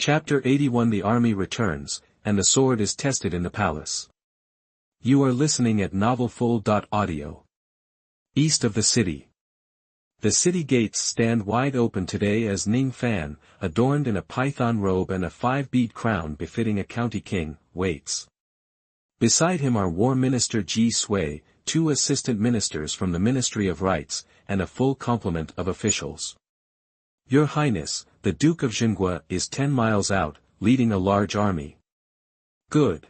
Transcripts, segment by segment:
Chapter 81. The army returns, and the sword is tested in the palace. You are listening at novelfull.audio. East of the city. The city gates stand wide open today as Ning Fan, adorned in a python robe and a 5-bead crown befitting a county king, waits. Beside him are War Minister Yue Fei, 2 assistant ministers from the Ministry of Rights, and a full complement of officials. Your Highness, the Duke of Xianxia is 10 miles out, leading a large army. Good.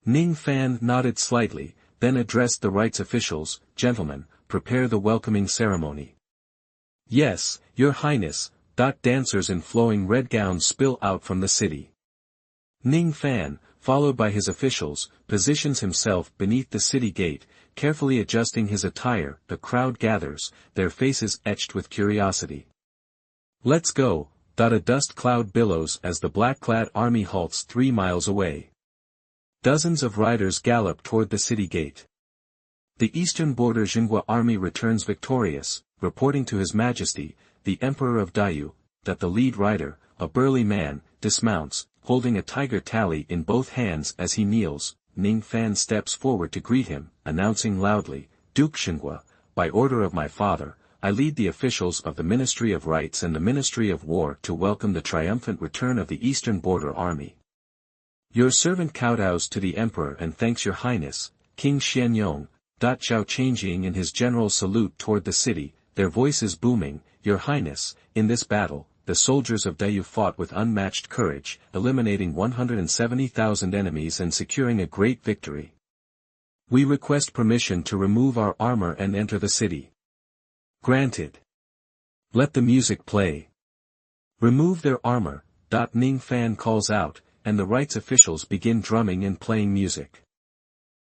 Ning Fan nodded slightly, then addressed the rights officials. Gentlemen, prepare the welcoming ceremony. Yes, Your Highness. Dancers in flowing red gowns spill out from the city. Ning Fan, followed by his officials, positions himself beneath the city gate, carefully adjusting his attire. The crowd gathers, their faces etched with curiosity. Let's go. A dust cloud billows as the black-clad army halts 3 miles away. Dozens of riders gallop toward the city gate. The eastern border Xianxia army returns victorious, reporting to His Majesty, the Emperor of Dayu, that the lead rider, a burly man, dismounts, holding a tiger tally in both hands as he kneels. Ning Fan steps forward to greet him, announcing loudly, Duke Xianxia, by order of my father, I lead the officials of the Ministry of Rights and the Ministry of War to welcome the triumphant return of the Eastern Border Army. Your servant kowtows to the Emperor and thanks Your Highness, King Xianxia. Changing in his general salute toward the city, their voices booming, Your Highness, in this battle, the soldiers of Dayu fought with unmatched courage, eliminating 170,000 enemies and securing a great victory. We request permission to remove our armor and enter the city. Granted. Let the music play. Remove their armor. Ning Fan calls out, and the rights officials begin drumming and playing music.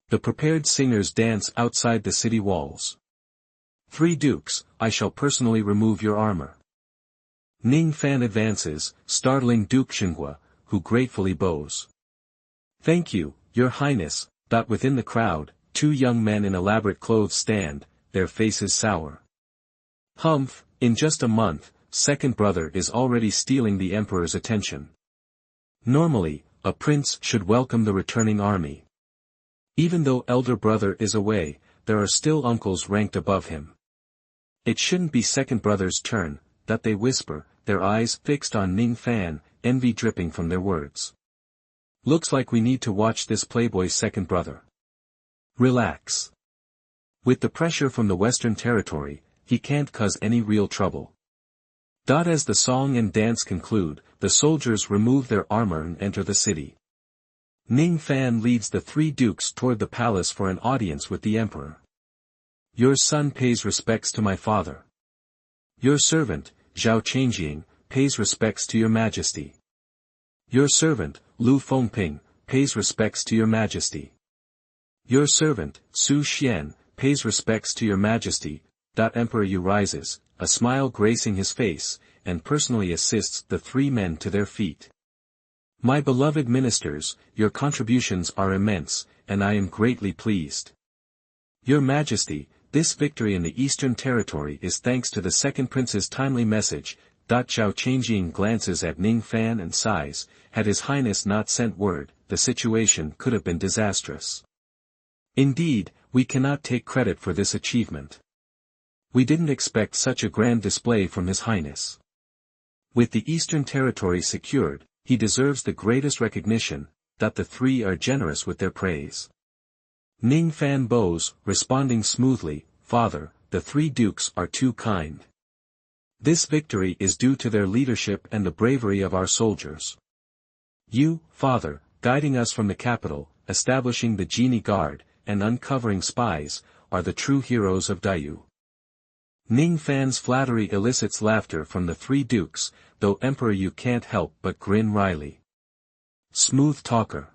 The prepared singers dance outside the city walls. 3 dukes, I shall personally remove your armor. Ning Fan advances, startling Duke Xianxia, who gratefully bows. Thank you, Your Highness. Within the crowd, 2 young men in elaborate clothes stand, their faces sour. Humph, in just a month, second brother is already stealing the Emperor's attention. Normally, a prince should welcome the returning army. Even though elder brother is away, there are still uncles ranked above him. It shouldn't be second brother's turn, they whisper, their eyes fixed on Ning Fan, envy dripping from their words. Looks like we need to watch this playboy's second brother. Relax. With the pressure from the Western Territory, he can't cause any real trouble. As the song and dance conclude, the soldiers remove their armor and enter the city. Ning Fan leads the 3 dukes toward the palace for an audience with the emperor. Your son pays respects to my father. Your servant, Xianxia, pays respects to your majesty. Your servant, Fengping, pays respects to your majesty. Your servant, Su Xian, pays respects to your majesty. Emperor Yu rises, a smile gracing his face, and personally assists the 3 men to their feet. My beloved ministers, your contributions are immense, and I am greatly pleased. Your Majesty, this victory in the Eastern Territory is thanks to the second prince's timely message. Xianxia glances at Ning Fan and sighs, had His Highness not sent word, the situation could have been disastrous. Indeed, we cannot take credit for this achievement. We didn't expect such a grand display from His Highness. With the Eastern Territory secured, he deserves the greatest recognition. The 3 are generous with their praise. Ning Fan bows, responding smoothly, Father, the 3 dukes are too kind. This victory is due to their leadership and the bravery of our soldiers. You, Father, guiding us from the capital, establishing the Genie Guard, and uncovering spies, are the true heroes of Dayu. Ning Fan's flattery elicits laughter from the 3 dukes, though Emperor Yu can't help but grin wryly. Smooth talker.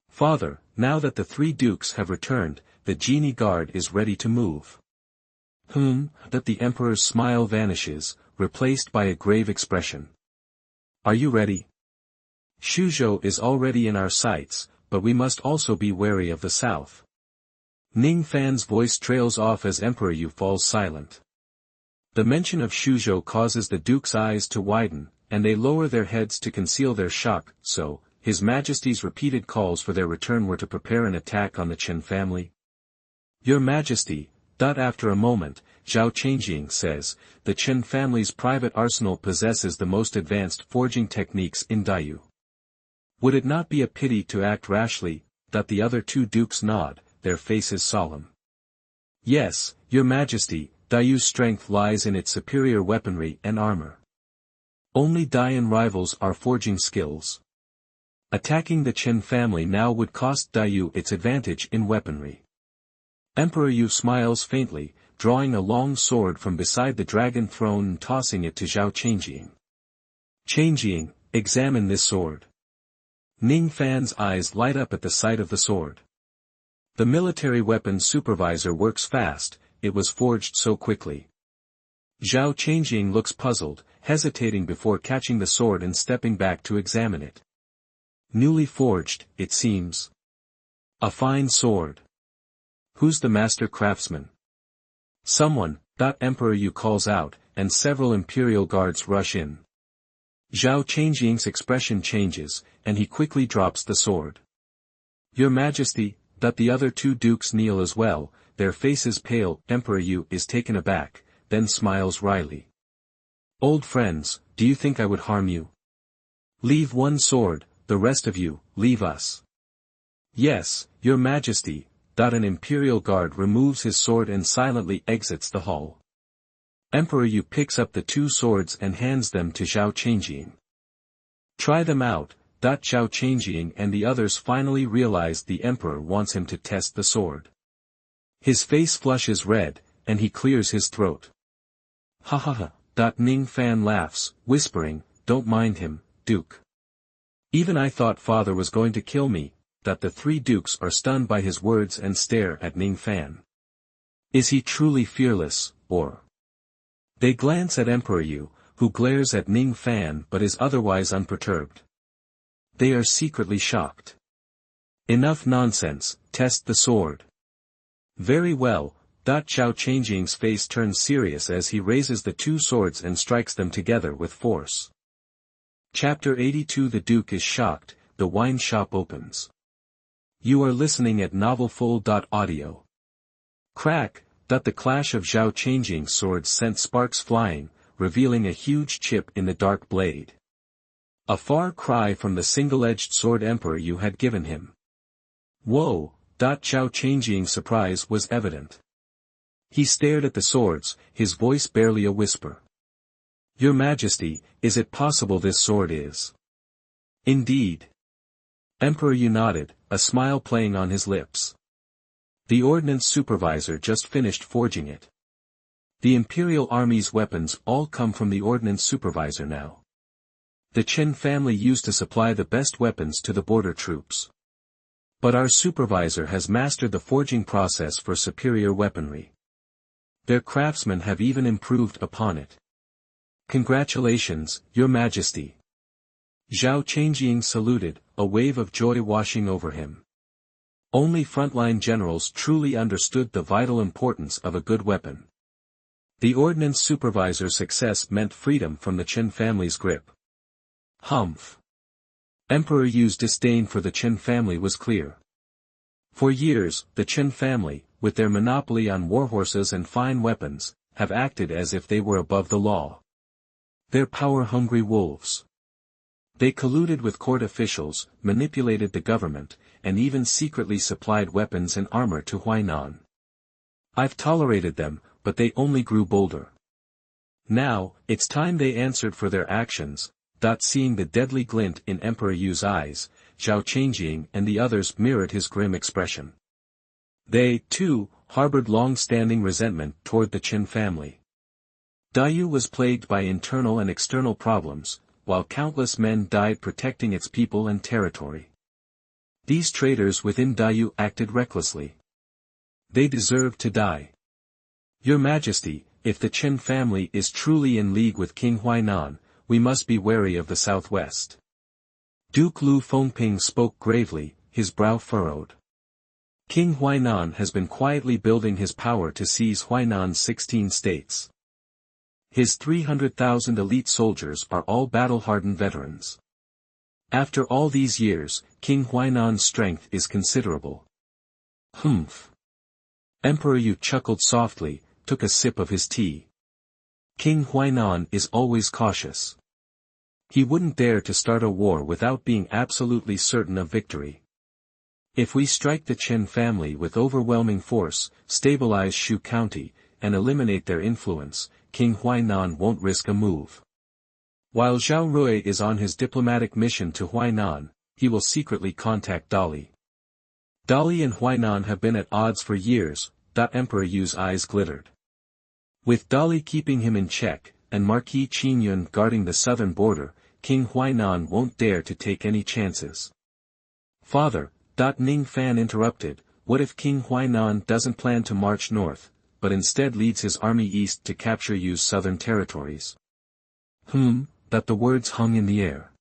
Father, now that the 3 dukes have returned, the Genie Guard is ready to move. The Emperor's smile vanishes, replaced by a grave expression. Are you ready? Shuzhou is already in our sights, but we must also be wary of the south. Ning Fan's voice trails off as Emperor Yu falls silent. The mention of Shuzhou causes the duke's eyes to widen, and they lower their heads to conceal their shock. So, His Majesty's repeated calls for their return were to prepare an attack on the Qin family? Your Majesty, after a moment, Zhao Changjing says, the Qin family's private arsenal possesses the most advanced forging techniques in Dayu. Would it not be a pity to act rashly? The other two dukes nod, their faces solemn. Yes, Your Majesty, Dayu's strength lies in its superior weaponry and armor. Only Dayan rivals our forging skills. Attacking the Qin family now would cost Dayu its advantage in weaponry. Emperor Yu smiles faintly, drawing a long sword from beside the dragon throne and tossing it to Zhao Changjing. Changjing, examine this sword. Ning Fan's eyes light up at the sight of the sword. The military weapons supervisor works fast, it was forged so quickly. Zhao Changjing looks puzzled, hesitating before catching the sword and stepping back to examine it. Newly forged, it seems. A fine sword. Who's the master craftsman? Someone, Emperor Yu calls out, and several imperial guards rush in. Zhao Changjing's expression changes, and he quickly drops the sword. Your Majesty, the other two dukes kneel as well, their faces pale. Emperor Yu is taken aback, then smiles wryly. Old friends, do you think I would harm you? Leave one sword, the rest of you, leave us. Yes, Your Majesty. An imperial guard removes his sword and silently exits the hall. Emperor Yu picks up the two swords and hands them to Zhao Changjing. Try them out. Zhao Changjing and the others finally realize the emperor wants him to test the sword. His face flushes red, and he clears his throat. Ha ha ha. Ning Fan laughs, whispering, don't mind him, Duke. Even I thought father was going to kill me. The three dukes are stunned by his words and stare at Ning Fan. Is he truly fearless, or? They glance at Emperor Yu, who glares at Ning Fan but is otherwise unperturbed. They are secretly shocked. Enough nonsense, test the sword. Very well. Zhao Changjing's face turns serious as he raises the two swords and strikes them together with force. Chapter 82. The Duke is shocked, the wine shop opens. You are listening at novelfull.audio. Crack, the clash of Zhao Changjing's swords sent sparks flying, revealing a huge chip in the dark blade. A far cry from the single-edged sword Emperor Yu had given him. Whoa, Zhao Changjing's surprise was evident. He stared at the swords, his voice barely a whisper. Your Majesty, is it possible this sword is? Indeed. Emperor Yu nodded, a smile playing on his lips. The ordnance supervisor just finished forging it. The Imperial Army's weapons all come from the ordnance supervisor now. The Qin family used to supply the best weapons to the border troops. But our supervisor has mastered the forging process for superior weaponry. Their craftsmen have even improved upon it. Congratulations, Your Majesty. Zhao Changjing saluted, a wave of joy washing over him. Only frontline generals truly understood the vital importance of a good weapon. The ordnance supervisor's success meant freedom from the Qin family's grip. Humph. Emperor Yu's disdain for the Qin family was clear. For years, the Qin family, with their monopoly on warhorses and fine weapons, have acted as if they were above the law. They're power-hungry wolves. They colluded with court officials, manipulated the government, and even secretly supplied weapons and armor to Huainan. I've tolerated them, but they only grew bolder. Now, it's time they answered for their actions. Seeing the deadly glint in Emperor Yu's eyes, Zhao Changjing and the others mirrored his grim expression. They, too, harbored long-standing resentment toward the Qin family. Dayu was plagued by internal and external problems, while countless men died protecting its people and territory. These traitors within Dayu acted recklessly. They deserved to die. Your Majesty, if the Qin family is truly in league with King Huainan, we must be wary of the southwest. Duke Lu Fengping spoke gravely, his brow furrowed. King Huainan has been quietly building his power to seize Huainan's 16 states. His 300,000 elite soldiers are all battle-hardened veterans. After all these years, King Huainan's strength is considerable. Humph. Emperor Yu chuckled softly, took a sip of his tea. King Huainan is always cautious. He wouldn't dare to start a war without being absolutely certain of victory. If we strike the Chen family with overwhelming force, stabilize Shu County, and eliminate their influence, King Huainan won't risk a move. While Zhao Rui is on his diplomatic mission to Huainan, he will secretly contact Dali. Dali and Huainan have been at odds for years. Emperor Yu's eyes glittered. With Dali keeping him in check, and Marquis Qingyun guarding the southern border, King Huainan won't dare to take any chances. Father, Ning Fan interrupted, what if King Huainan doesn't plan to march north, but instead leads his army east to capture Yu's southern territories? The words hung in the air.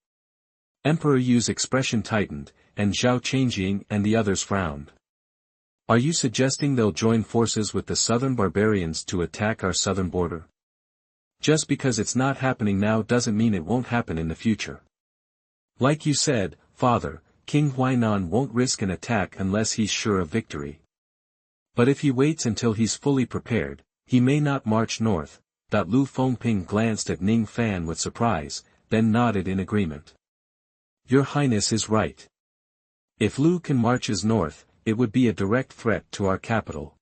Emperor Yu's expression tightened, and Zhao Changjing and the others frowned. Are you suggesting they'll join forces with the southern barbarians to attack our southern border? Just because it's not happening now doesn't mean it won't happen in the future. Like you said, Father, King Huainan won't risk an attack unless he's sure of victory. But if he waits until he's fully prepared, he may not march north. Lu Fengping glanced at Ning Fan with surprise, then nodded in agreement. Your Highness is right. If Lu can marches north, it would be a direct threat to our capital.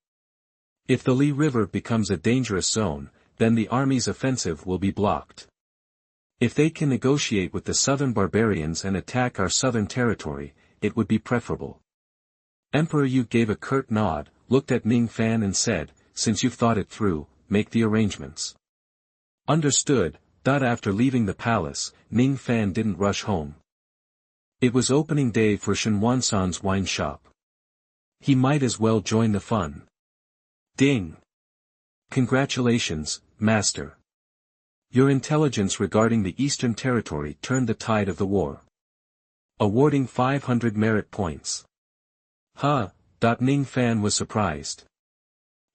If the Li River becomes a dangerous zone, then the army's offensive will be blocked. If they can negotiate with the southern barbarians and attack our southern territory, it would be preferable. Emperor Yu gave a curt nod, looked at Ning Fan and said, since you've thought it through, make the arrangements. Understood. After leaving the palace, Ning Fan didn't rush home. It was opening day for Shenwansan's wine shop. He might as well join the fun. Ding! Congratulations, Master. Your intelligence regarding the Eastern Territory turned the tide of the war. Awarding 500 merit points. Ning Fan was surprised.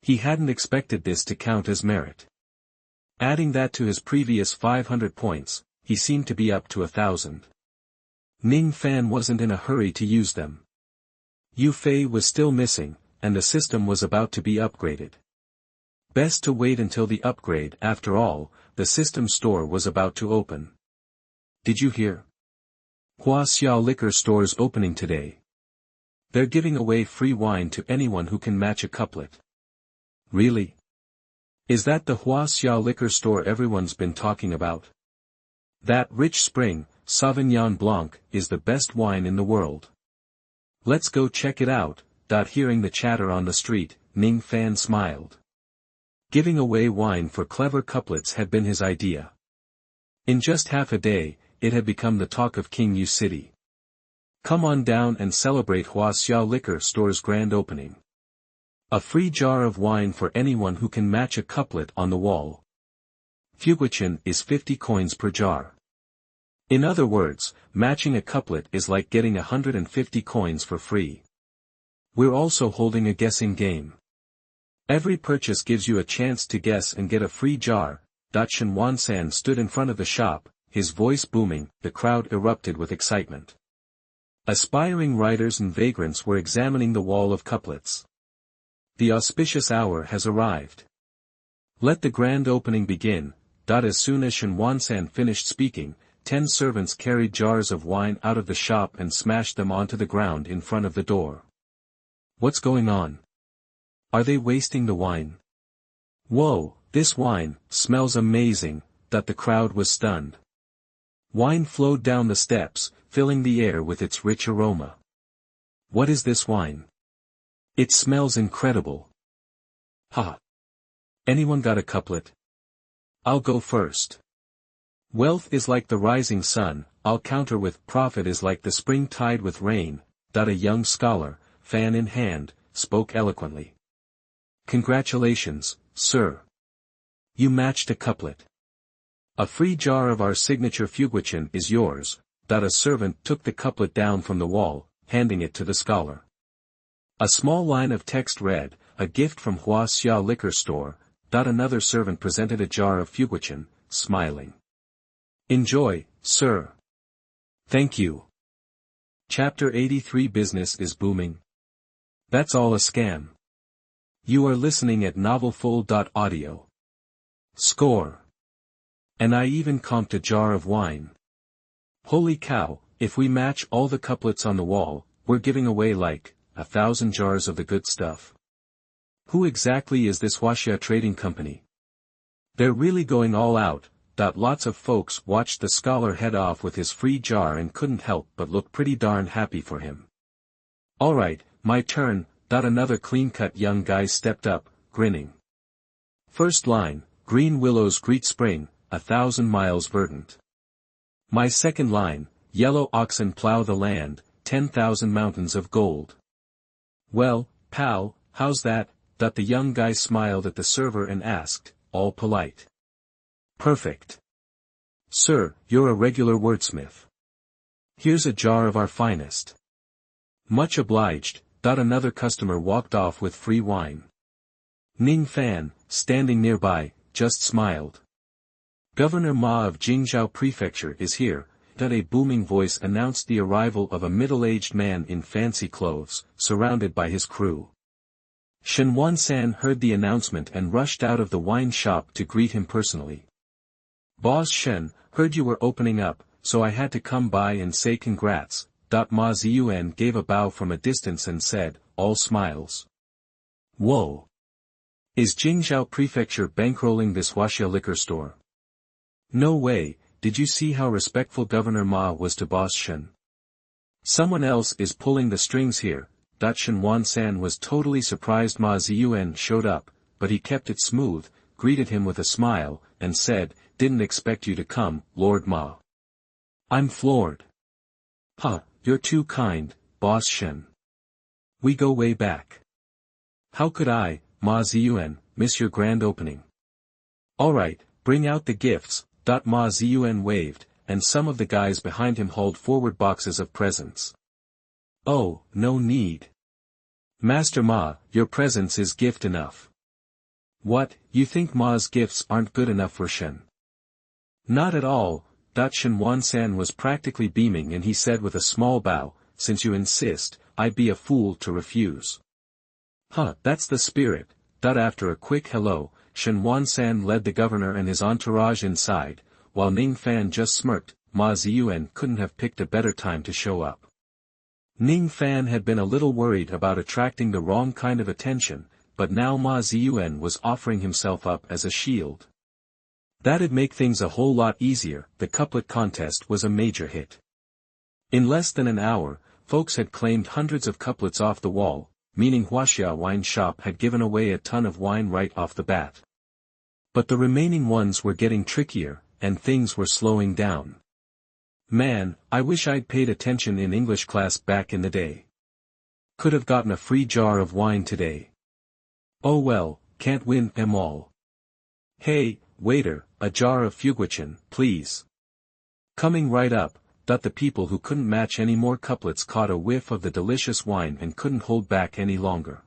He hadn't expected this to count as merit. Adding that to his previous 500 points, he seemed to be up to 1,000. Ning Fan wasn't in a hurry to use them. Yue Fei was still missing, and the system was about to be upgraded. Best to wait until the upgrade. After all, the system store was about to open. Did you hear? Huaxiao liquor store's opening today. They're giving away free wine to anyone who can match a couplet. Really? Is that the Huaxiao liquor store everyone's been talking about? That rich spring, Sauvignon Blanc, is the best wine in the world. Let's go check it out. Hearing the chatter on the street, Ning Fan smiled. Giving away wine for clever couplets had been his idea. In just half a day, it had become the talk of King Yu City. Come on down and celebrate Huaxiao liquor store's grand opening. A free jar of wine for anyone who can match a couplet on the wall. Fuguichen is 50 coins per jar. In other words, matching a couplet is like getting 150 coins for free. We're also holding a guessing game. Every purchase gives you a chance to guess and get a free jar. Shen Wansan stood in front of the shop, his voice booming. The crowd erupted with excitement. Aspiring writers and vagrants were examining the wall of couplets. The auspicious hour has arrived. Let the grand opening begin. As soon as Shen Wansan finished speaking, 10 servants carried jars of wine out of the shop and smashed them onto the ground in front of the door. What's going on? Are they wasting the wine? Whoa, this wine smells amazing. The crowd was stunned. Wine flowed down the steps, filling the air with its rich aroma. What is this wine? It smells incredible. Anyone got a couplet? I'll go first. Wealth is like the rising sun, I'll counter with profit is like the spring tide with rain. A young scholar, fan in hand, spoke eloquently. Congratulations, sir. You matched a couplet. A free jar of our signature Fuguichen is yours. A servant took the couplet down from the wall, handing it to the scholar. A small line of text read, a gift from Huaxiao liquor store. Another servant presented a jar of fuguichen, smiling. Enjoy, sir. Thank you. Chapter 83 Business is booming. That's all a scam. You are listening at novelfull.audio. Score. And I even comped a jar of wine. Holy cow, if we match all the couplets on the wall, we're giving away like 1,000 jars of the good stuff. Who exactly is this Xianxia trading company? They're really going all out. Lots of folks watched the scholar head off with his free jar and couldn't help but look pretty darn happy for him. Alright, my turn. Another clean-cut young guy stepped up, grinning. First line, green willows greet spring, 1,000 miles verdant. My second line, yellow oxen plow the land, 10,000 mountains of gold. Well, pal, how's that? The young guy smiled at the server and asked, all polite. Perfect. Sir, you're a regular wordsmith. Here's a jar of our finest. Much obliged. Another customer walked off with free wine. Ning Fan, standing nearby, just smiled. Governor Ma of Jingzhou Prefecture is here. A booming voice announced the arrival of a middle-aged man in fancy clothes, surrounded by his crew. Xianxia heard the announcement and rushed out of the wine shop to greet him personally. Boss Shen, heard you were opening up, so I had to come by and say congrats. Ma Ziyuan gave a bow from a distance and said, all smiles. Whoa! Is Jingzhou Prefecture bankrolling this Xianxia liquor store? No way. Did you see how respectful Governor Ma was to Boss Shen? Someone else is pulling the strings here. Xianxia was totally surprised Ma Ziyuan showed up, but he kept it smooth, greeted him with a smile, and said, didn't expect you to come, Lord Ma. I'm floored. Huh, you're too kind, Boss Shen. We go way back. How could I, Ma Ziyuan, miss your grand opening? Alright, bring out the gifts. Ma Ziyuan waved, and some of the guys behind him hauled forward boxes of presents. Oh, no need. Master Ma, your presence is gift enough. What, you think Ma's gifts aren't good enough for Shen? Not at all. Xianxia was practically beaming and he said with a small bow, since you insist, I'd be a fool to refuse. Huh, that's the spirit. After a quick hello, Xianxia led the governor and his entourage inside, while Ning Fan just smirked. Ma Ziyuan couldn't have picked a better time to show up. Ning Fan had been a little worried about attracting the wrong kind of attention, but now Ma Ziyuan was offering himself up as a shield. That'd make things a whole lot easier. The couplet contest was a major hit. In less than an hour, folks had claimed hundreds of couplets off the wall, meaning Xianxia wine shop had given away a ton of wine right off the bat. But the remaining ones were getting trickier, and things were slowing down. Man, I wish I'd paid attention in English class back in the day. Could have gotten a free jar of wine today. Oh well, can't win them all. Hey, waiter, a jar of fuguichen, please. Coming right up. The people who couldn't match any more couplets caught a whiff of the delicious wine and couldn't hold back any longer.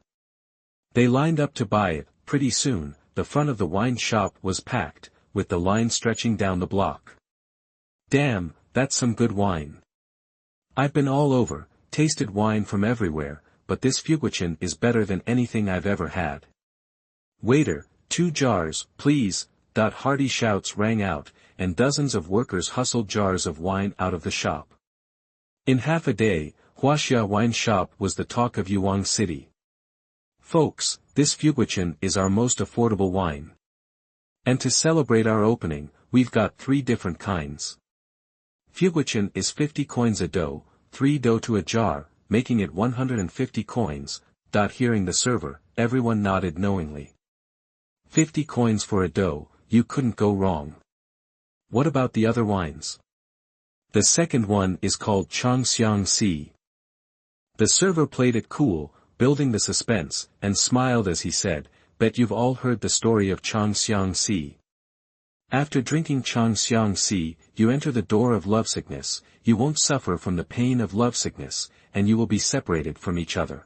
They lined up to buy it. Pretty soon, the front of the wine shop was packed, with the line stretching down the block. Damn, that's some good wine. I've been all over, tasted wine from everywhere, but this fuguichen is better than anything I've ever had. Waiter, 2 jars, please. Hearty shouts rang out, and dozens of workers hustled jars of wine out of the shop. In half a day, Xianxia wine shop was the talk of Yuang City. Folks, this fuguichen is our most affordable wine. And to celebrate our opening, we've got 3 different kinds. Fuguichen is 50 coins a do, 3 do to a jar, making it 150 coins. Hearing the server, everyone nodded knowingly. 50 coins for a do. You couldn't go wrong. What about the other wines? The second one is called Xianxia. The server played it cool, building the suspense, and smiled as he said, bet you've all heard the story of Xianxia. After drinking Xianxia, you enter the door of lovesickness, you won't suffer from the pain of lovesickness, and you will be separated from each other.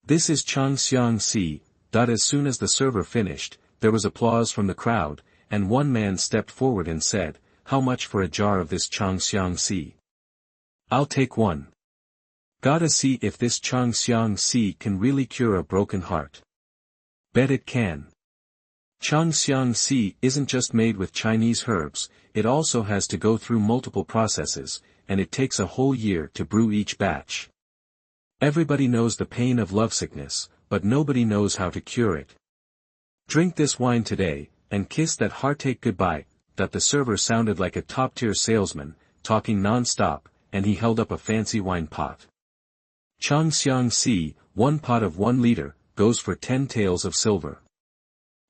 This is Xianxia. As soon as the server finished, there was applause from the crowd, and one man stepped forward and said, "How much for a jar of this Xianxia? I'll take one. Gotta see if this Xianxia can really cure a broken heart." Bet it can. Xianxia isn't just made with Chinese herbs, it also has to go through multiple processes, and it takes a whole year to brew each batch. Everybody knows the pain of lovesickness, but nobody knows how to cure it. Drink this wine today, and kiss that heartache goodbye. That the server sounded like a top-tier salesman, talking non-stop, and he held up a fancy wine pot. Xianxia, 1 pot of 1 liter, goes for 10 taels of silver.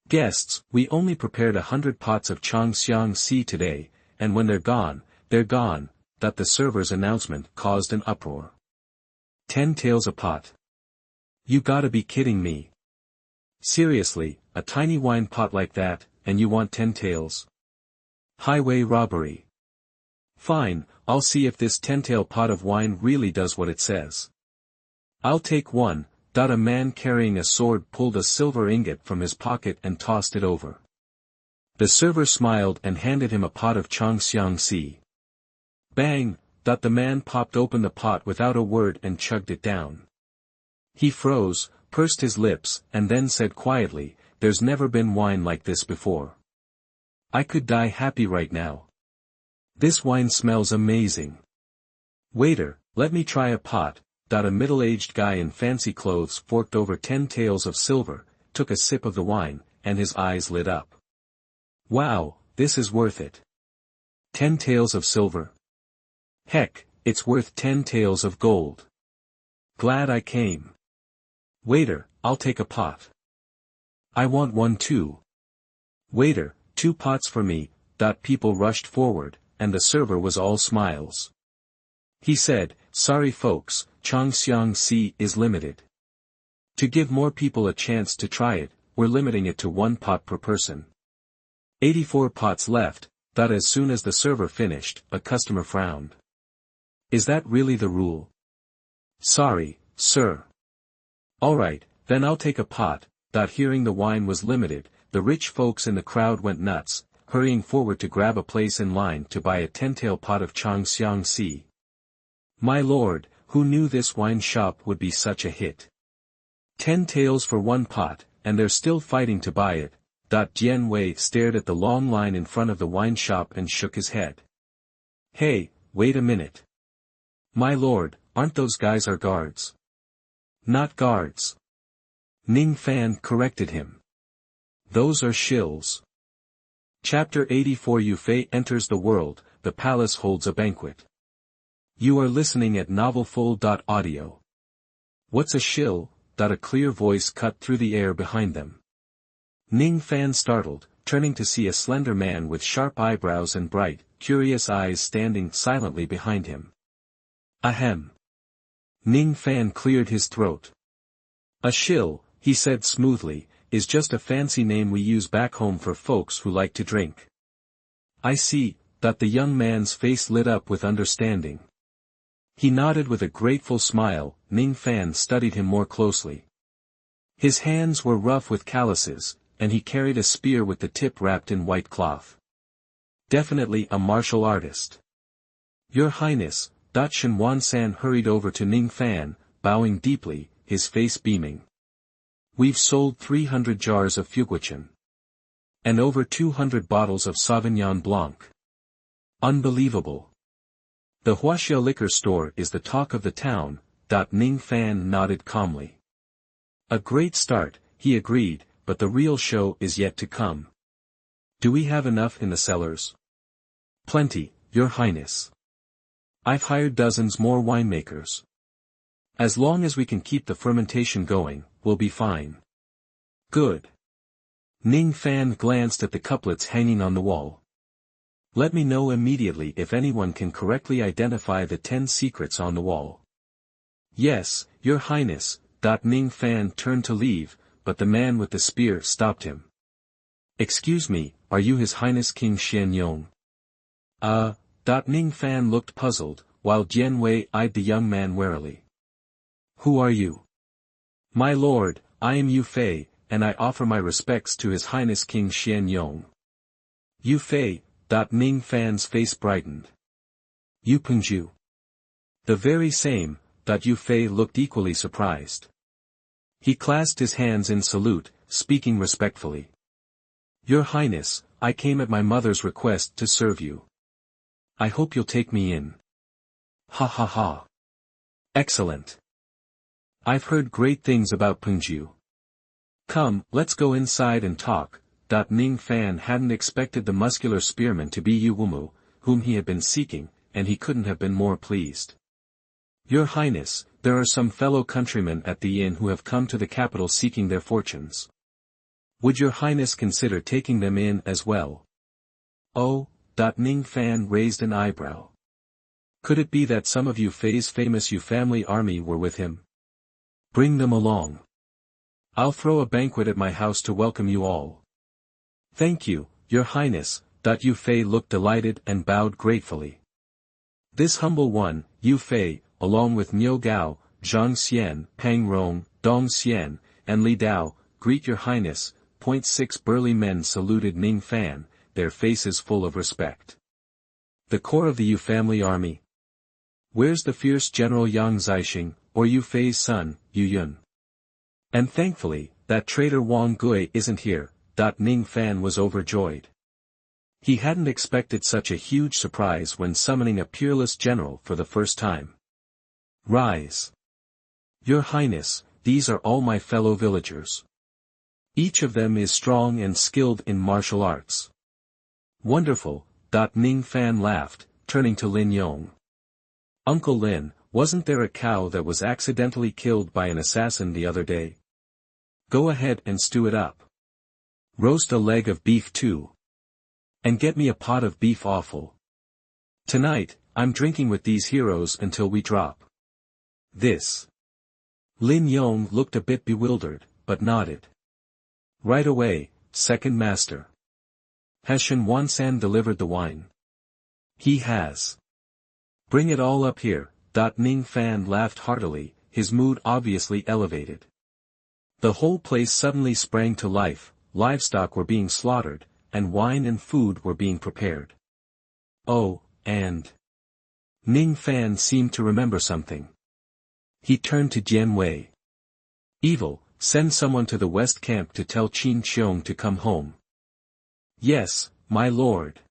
Guests, we only prepared 100 pots of Xianxia today, and when they're gone, they're gone. That the server's announcement caused an uproar. 10 taels a pot. You gotta be kidding me. Seriously, a tiny wine pot like that, and you want 10 taels? Highway robbery. Fine, I'll see if this 10-tael pot of wine really does what it says. I'll take one. A man carrying a sword pulled a silver ingot from his pocket and tossed it over. The server smiled and handed him a pot of Xianxia. Bang! The man popped open the pot without a word and chugged it down. He froze, pursed his lips, and then said quietly, "There's never been wine like this before. I could die happy right now. This wine smells amazing. Waiter, let me try a pot." A middle-aged guy in fancy clothes forked over 10 taels of silver, took a sip of the wine, and his eyes lit up. "Wow, this is worth it. 10 taels of silver? Heck, it's worth 10 taels of gold. Glad I came. Waiter, I'll take a pot. I want one too. Waiter, 2 pots for me." People rushed forward, and the server was all smiles. He said, "Sorry folks, Xianxia is limited. To give more people a chance to try it, we're limiting it to 1 pot per person. 84 pots left." As soon as the server finished, a customer frowned. "Is that really the rule?" "Sorry, sir." "Alright, then I'll take a pot." Hearing the wine was limited, the rich folks in the crowd went nuts, hurrying forward to grab a place in line to buy a 10-tael pot of Xianxia. My lord, who knew this wine shop would be such a hit? 10 taels for 1 pot, and they're still fighting to buy it. Dian Wei stared at the long line in front of the wine shop and shook his head. "Hey, wait a minute. My lord, aren't those guys our guards?" "Not guards." Ning Fan corrected him. "Those are shills." Chapter 84 Yue Fei enters the world, the palace holds a banquet. You are listening at novelfull.audio. "What's a shill?" A clear voice cut through the air behind them. Ning Fan startled, turning to see a slender man with sharp eyebrows and bright, curious eyes standing silently behind him. Ahem. Ning Fan cleared his throat. "A shill," he said smoothly, "is just a fancy name we use back home for folks who like to drink." "I see." The young man's face lit up with understanding. He nodded with a grateful smile. Ning Fan studied him more closely. His hands were rough with calluses, and he carried a spear with the tip wrapped in white cloth. Definitely a martial artist. "Your Highness." Shen Wansan hurried over to Ning Fan, bowing deeply, his face beaming. "We've sold 300 jars of Fuguochen. And over 200 bottles of Sauvignon Blanc. Unbelievable. The Huaxia liquor store is the talk of the town." Ning Fan nodded calmly. "A great start," he agreed, "but the real show is yet to come. Do we have enough in the cellars?" "Plenty, Your Highness. I've hired dozens more winemakers. As long as we can keep the fermentation going, we'll be fine." "Good." Ning Fan glanced at the couplets hanging on the wall. "Let me know immediately if anyone can correctly identify the 10 secrets on the wall." "Yes, Your Highness." Ning Fan turned to leave, but the man with the spear stopped him. "Excuse me, are you His Highness King Xianyong?" Ning Fan looked puzzled, while Dian Wei eyed the young man warily. "Who are you?" "My lord, I am Yue Fei." and I offer my respects to His Highness King Xianxia. Yue Fei. Ning Fan's face brightened. You Pengju. The very same. Yue Fei looked equally surprised. He clasped his hands in salute, speaking respectfully. Your Highness, I came at my mother's request to serve you. I hope you'll take me in. Ha ha ha. Excellent. I've heard great things about Pengju. Come, let's go inside and talk. Ning Fan hadn't expected the muscular spearman to be Yu Wumu, whom he had been seeking, and he couldn't have been more pleased. Your Highness, there are some fellow countrymen at the inn who have come to the capital seeking their fortunes. Would your Highness consider taking them in as well? Oh. Ning Fan raised an eyebrow. Could it be that some of Yue Fei's famous Yue family army were with him? Bring them along. I'll throw a banquet at my house to welcome you all. Thank you, Your Highness. Yue Fei looked delighted and bowed gratefully. This humble one, Yue Fei, along with Miao Gao, Zhang Xian, Pang Rong, Dong Xian, and Li Dao, greet Your Highness. 6 burly men saluted Ning Fan, their faces full of respect. The core of the Yue family army. Where's the fierce General Yang Zixing, or Yue Fei's son, Yu Yun? And thankfully, that traitor Wang Gui isn't here. Ning Fan was overjoyed. He hadn't expected such a huge surprise when summoning a peerless general for the first time. Rise. Your Highness, these are all my fellow villagers. Each of them is strong and skilled in martial arts. Wonderful. Ning Fan laughed, turning to Lin Yong. Uncle Lin, wasn't there a cow that was accidentally killed by an assassin the other day? Go ahead and stew it up. Roast a leg of beef too. And get me a pot of beef offal. Tonight, I'm drinking with these heroes until we drop. This. Lin Yong looked a bit bewildered, but nodded. Right away, second master. Has Shen Wansan delivered the wine? He has. Bring it all up here. Ning Fan laughed heartily, his mood obviously elevated. The whole place suddenly sprang to life, livestock were being slaughtered, and wine and food were being prepared. Oh, and... Ning Fan seemed to remember something. He turned to Dian Wei. Evil, send someone to the west camp to tell Qiong to come home. Yes, my lord.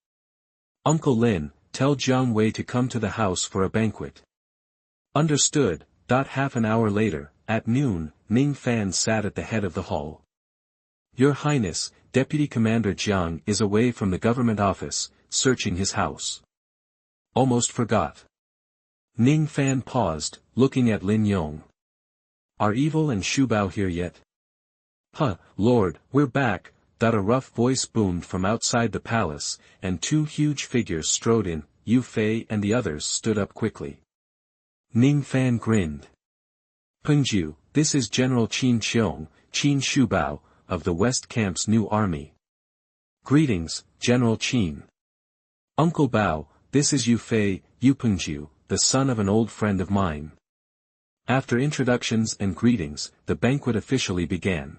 Uncle Lin, tell Jiang Wei to come to the house for a banquet. Understood. Half an hour later, at noon, Ning Fan sat at the head of the hall. Your Highness, Deputy Commander Jiang is away from the government office, searching his house. Almost forgot. Ning Fan paused, looking at Lin Yong. Are Evil and Shubao here yet? Huh, Lord, we're back. A rough voice boomed from outside the palace, and 2 huge figures strode in. Yue Fei and the others stood up quickly. Ning Fan grinned. Pengju, this is General Qiong, Qin Shubao, of the West Camp's new army. Greetings, General Qin. Uncle Bao, this is Yue Fei, Yu Pengju, the son of an old friend of mine. After introductions and greetings, the banquet officially began.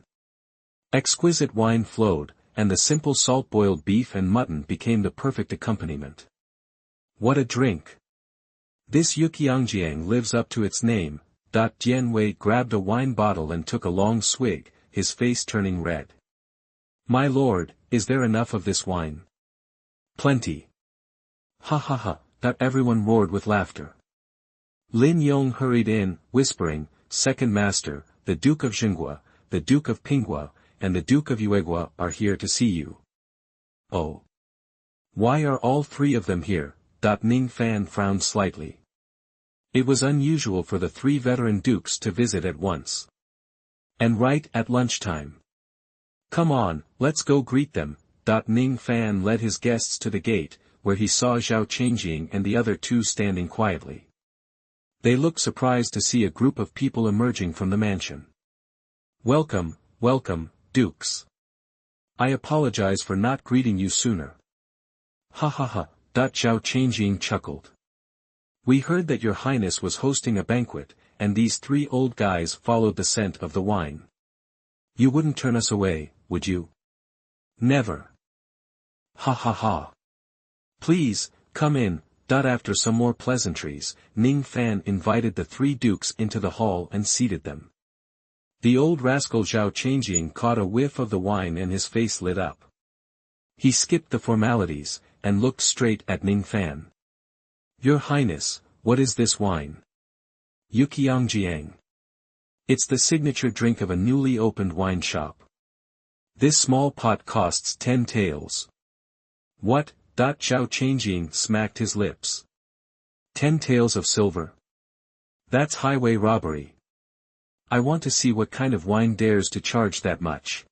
Exquisite wine flowed, and the simple salt-boiled beef and mutton became the perfect accompaniment. What a drink! This Xianxia lives up to its name. Dian Wei grabbed a wine bottle and took a long swig, his face turning red. My lord, is there enough of this wine? Plenty. Ha ha ha, everyone roared with laughter. Lin Yong hurried in, whispering, Second Master, the Duke of Xinghua, the Duke of Pinghua, and the Duke of Yuegua are here to see you. Oh. Why are all 3 of them here? Ning Fan frowned slightly. It was unusual for the 3 veteran dukes to visit at once. And right at lunchtime. Come on, let's go greet them. Ning Fan led his guests to the gate, where he saw Zhao Changjing and the other 2 standing quietly. They looked surprised to see a group of people emerging from the mansion. Welcome, welcome, dukes. I apologize for not greeting you sooner. Ha ha ha, Zhao Changjing chuckled. We heard that your highness was hosting a banquet, and these 3 old guys followed the scent of the wine. You wouldn't turn us away, would you? Never. Ha ha ha. Please, come in. After some more pleasantries, Ning Fan invited the three dukes into the hall and seated them. The old rascal Zhao Changjing caught a whiff of the wine and his face lit up. He skipped the formalities, and looked straight at Ning Fan. Your Highness, what is this wine? Qiong. It's the signature drink of a newly opened wine shop. This small pot costs 10 taels. What? Zhao Changjing smacked his lips. 10 taels of silver? That's highway robbery. I want to see what kind of wine dares to charge that much.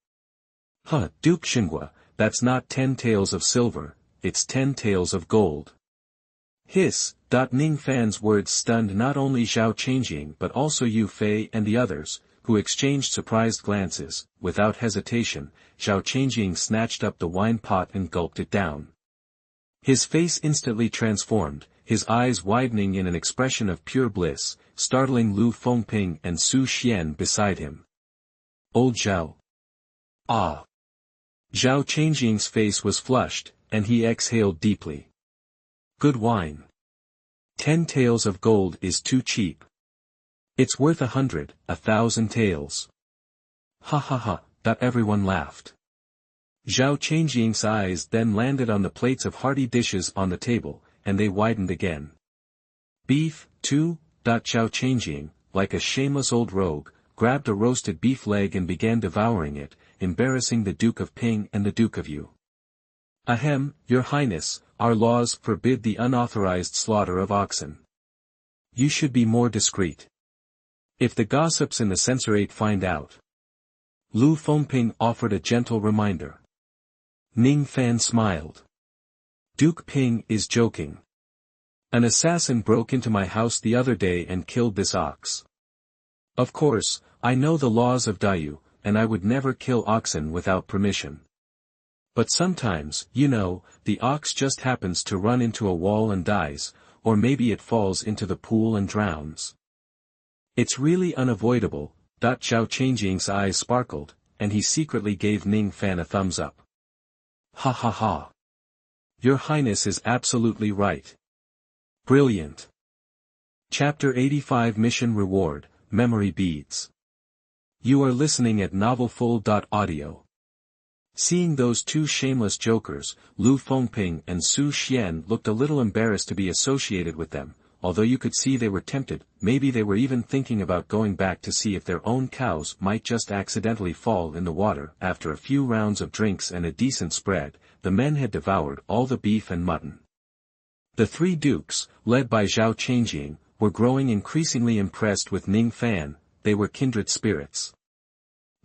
Huh, Duke Xinhua, that's not 10 taels of silver, it's 10 taels of gold. Hiss. Ning Fan's words stunned not only Zhao Changjing but also Yue Fei and the others, who exchanged surprised glances. Without hesitation, Zhao Changjing snatched up the wine pot and gulped it down. His face instantly transformed, his eyes widening in an expression of pure bliss, startling Lu Fengping and Su Xian beside him. Old Zhao. Ah! Zhao Changjing's face was flushed, and he exhaled deeply. Good wine. 10 taels of gold is too cheap. It's worth 100, 1,000 taels. Ha ha ha, everyone laughed. Zhao Changjing's eyes then landed on the plates of hearty dishes on the table, and they widened again. Beef, too? Zhao Changjing, like a shameless old rogue, grabbed a roasted beef leg and began devouring it, embarrassing the Duke of Ping and the Duke of Yu. Ahem, Your Highness, our laws forbid the unauthorized slaughter of oxen. You should be more discreet. If the gossips in the censorate find out. Lu Fengping offered a gentle reminder. Ning Fan smiled. Duke Ping is joking. An assassin broke into my house the other day and killed this ox. Of course, I know the laws of Dayu, and I would never kill oxen without permission. But sometimes, you know, the ox just happens to run into a wall and dies, or maybe it falls into the pool and drowns. It's really unavoidable. Zhao Changjing's eyes sparkled, and he secretly gave Ning Fan a thumbs up. Ha ha ha. Your Highness is absolutely right. Brilliant. Chapter 85 Mission Reward, Memory Beads. You are listening at novelfull.audio. Seeing those two shameless jokers, Lu Fengping and Su Xian looked a little embarrassed to be associated with them, although you could see they were tempted. Maybe they were even thinking about going back to see if their own cows might just accidentally fall in the water. After a few rounds of drinks and a decent spread, the men had devoured all the beef and mutton. The three dukes, led by Zhao Changjing, were growing increasingly impressed with Ning Fan. They were kindred spirits.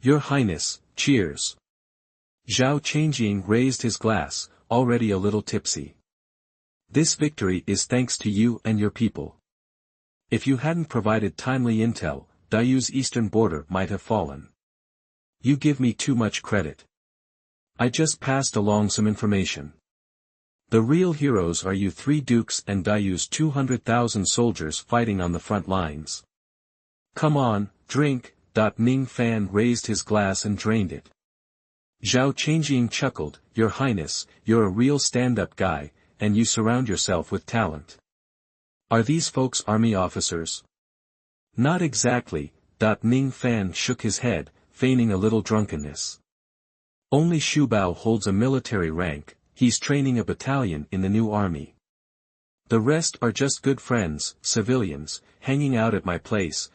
Your Highness, cheers. Zhao Changjing raised his glass, already a little tipsy. This victory is thanks to you and your people. If you hadn't provided timely intel, Dayu's eastern border might have fallen. You give me too much credit. I just passed along some information. The real heroes are you three dukes and Dayu's 200,000 soldiers fighting on the front lines. Come on, drink. Ning Fan raised his glass and drained it. Zhao Changjing chuckled, Your Highness, you're a real stand-up guy, and you surround yourself with talent. Are these folks army officers? Not exactly. Ning Fan shook his head, feigning a little drunkenness. Only Shubao holds a military rank, he's training a battalion in the new army. The rest are just good friends, civilians, hanging out at my place.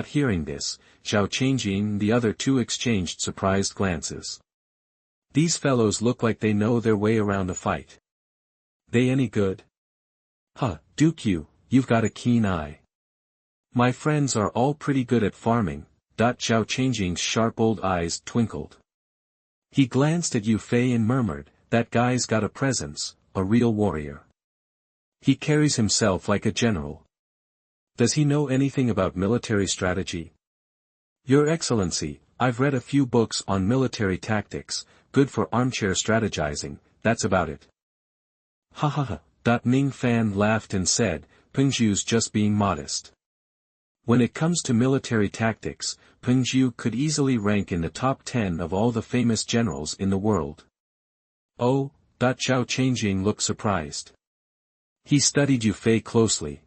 Hearing this, Zhao Changjing and the other two exchanged surprised glances. These fellows look like they know their way around a fight. They any good? Huh, Duke you've got a keen eye. My friends are all pretty good at farming. Zhao Changjing's sharp old eyes twinkled. He glanced at Yue Fei and murmured, that guy's got a presence, a real warrior. He carries himself like a general. Does he know anything about military strategy? Your Excellency, I've read a few books on military tactics, good for armchair strategizing, that's about it. Ha ha ha. Ning Fan laughed and said, Pingzhu's just being modest. When it comes to military tactics, Peng Zhu could easily rank in the top 10 of all the famous generals in the world. Oh, Zhao Changjing looked surprised. He studied Yue Fei closely.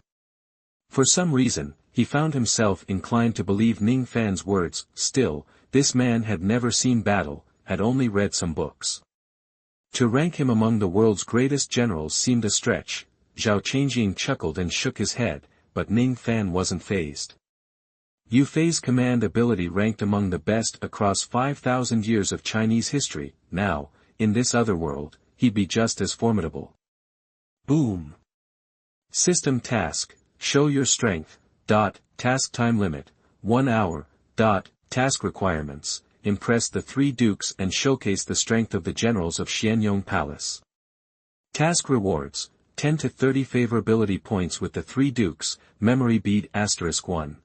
For some reason, he found himself inclined to believe Ning Fan's words. Still, this man had never seen battle, had only read some books. To rank him among the world's greatest generals seemed a stretch. Zhao Changjing chuckled and shook his head, but Ning Fan wasn't fazed. Yue Fei's command ability ranked among the best across 5,000 years of Chinese history. Now, in this other world, he'd be just as formidable. Boom! System task, show your strength. Task time limit, 1 hour. Task requirements, impress the 3 dukes and showcase the strength of the generals of Xianyong Palace. Task rewards, 10 to 30 favorability points with the 3 dukes, memory bead *1.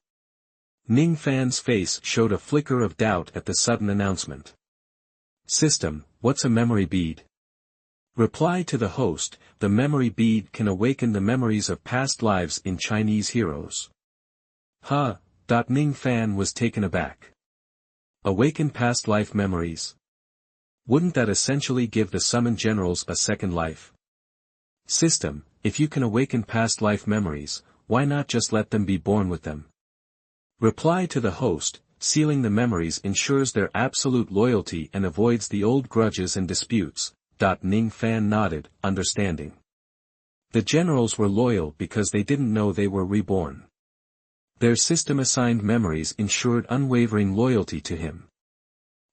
Ning Fan's face showed a flicker of doubt at the sudden announcement. System, what's a memory bead? Reply to the host, the memory bead can awaken the memories of past lives in Chinese heroes. Ning Fan was taken aback. Awaken past life memories? Wouldn't that essentially give the summoned generals a second life? System, if you can awaken past life memories, why not just let them be born with them? Reply to the host, sealing the memories ensures their absolute loyalty and avoids the old grudges and disputes. Ning Fan nodded, understanding. The generals were loyal because they didn't know they were reborn. Their system-assigned memories ensured unwavering loyalty to him.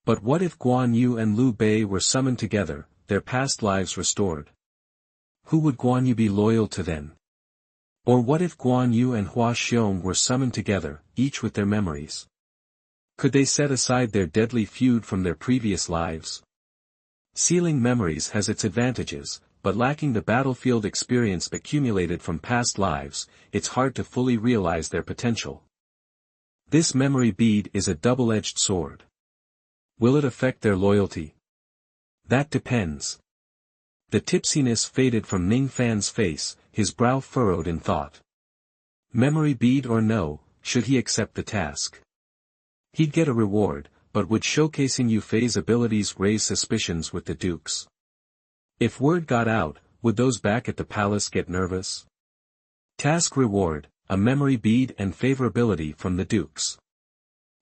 But what if Guan Yu and Liu Bei were summoned together, their past lives restored? Who would Guan Yu be loyal to then? Or what if Guan Yu and Hua Xiong were summoned together, each with their memories? Could they set aside their deadly feud from their previous lives? Sealing memories has its advantages, but lacking the battlefield experience accumulated from past lives, it's hard to fully realize their potential. This memory bead is a double-edged sword. Will it affect their loyalty? That depends. The tipsiness faded from Ning Fan's face, his brow furrowed in thought. Memory bead or no, should he accept the task? He'd get a reward, but would showcasing Yue Fei's abilities raise suspicions with the dukes? If word got out, would those back at the palace get nervous? Task reward, a memory bead and favorability from the dukes.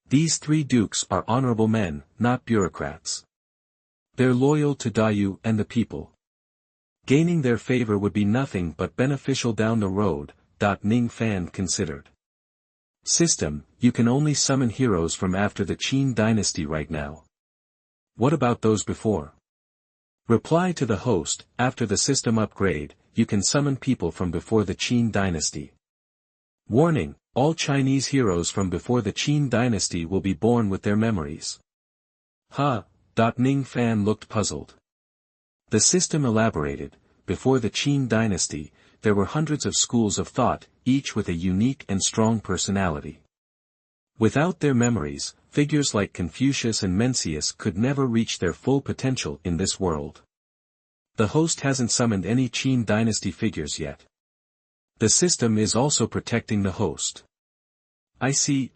These 3 dukes are honorable men, not bureaucrats. They're loyal to Dayu and the people. Gaining their favor would be nothing but beneficial down the road. Ning Fan considered. System, you can only summon heroes from after the Qing Dynasty right now. What about those before? Reply to the host, after the system upgrade, you can summon people from before the Qing Dynasty. Warning, all Chinese heroes from before the Qing Dynasty will be born with their memories. Ning Fan looked puzzled. The system elaborated, before the Qing Dynasty, there were hundreds of schools of thought, each with a unique and strong personality. Without their memories, figures like Confucius and Mencius could never reach their full potential in this world. The host hasn't summoned any Qing Dynasty figures yet. The system is also protecting the host. I see.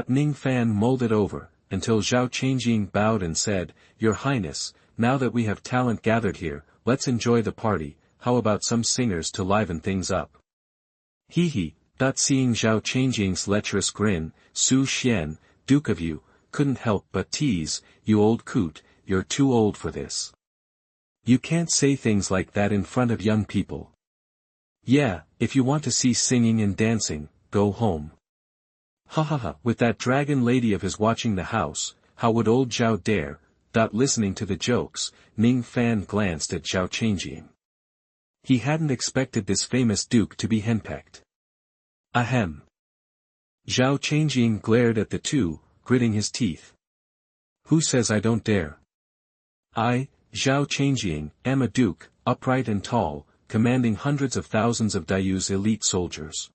Ning Fan mulled it over, until Zhao Changjing bowed and said, Your Highness, now that we have talent gathered here, let's enjoy the party. How about some singers to liven things up? Hee. Seeing Zhao Changjing's lecherous grin, Su Xian, Duke of Yu, couldn't help but tease, You old coot, you're too old for this. You can't say things like that in front of young people. Yeah, if you want to see singing and dancing, go home. With that dragon lady of his watching the house, how would old Zhao dare? Listening to the jokes, Ning Fan glanced at Zhao Changjing. He hadn't expected this famous duke to be henpecked. Ahem. Zhao Changjing glared at the two, gritting his teeth. Who says I don't dare? I, Zhao Changjing, am a duke, upright and tall, commanding hundreds of thousands of Dayu's elite soldiers.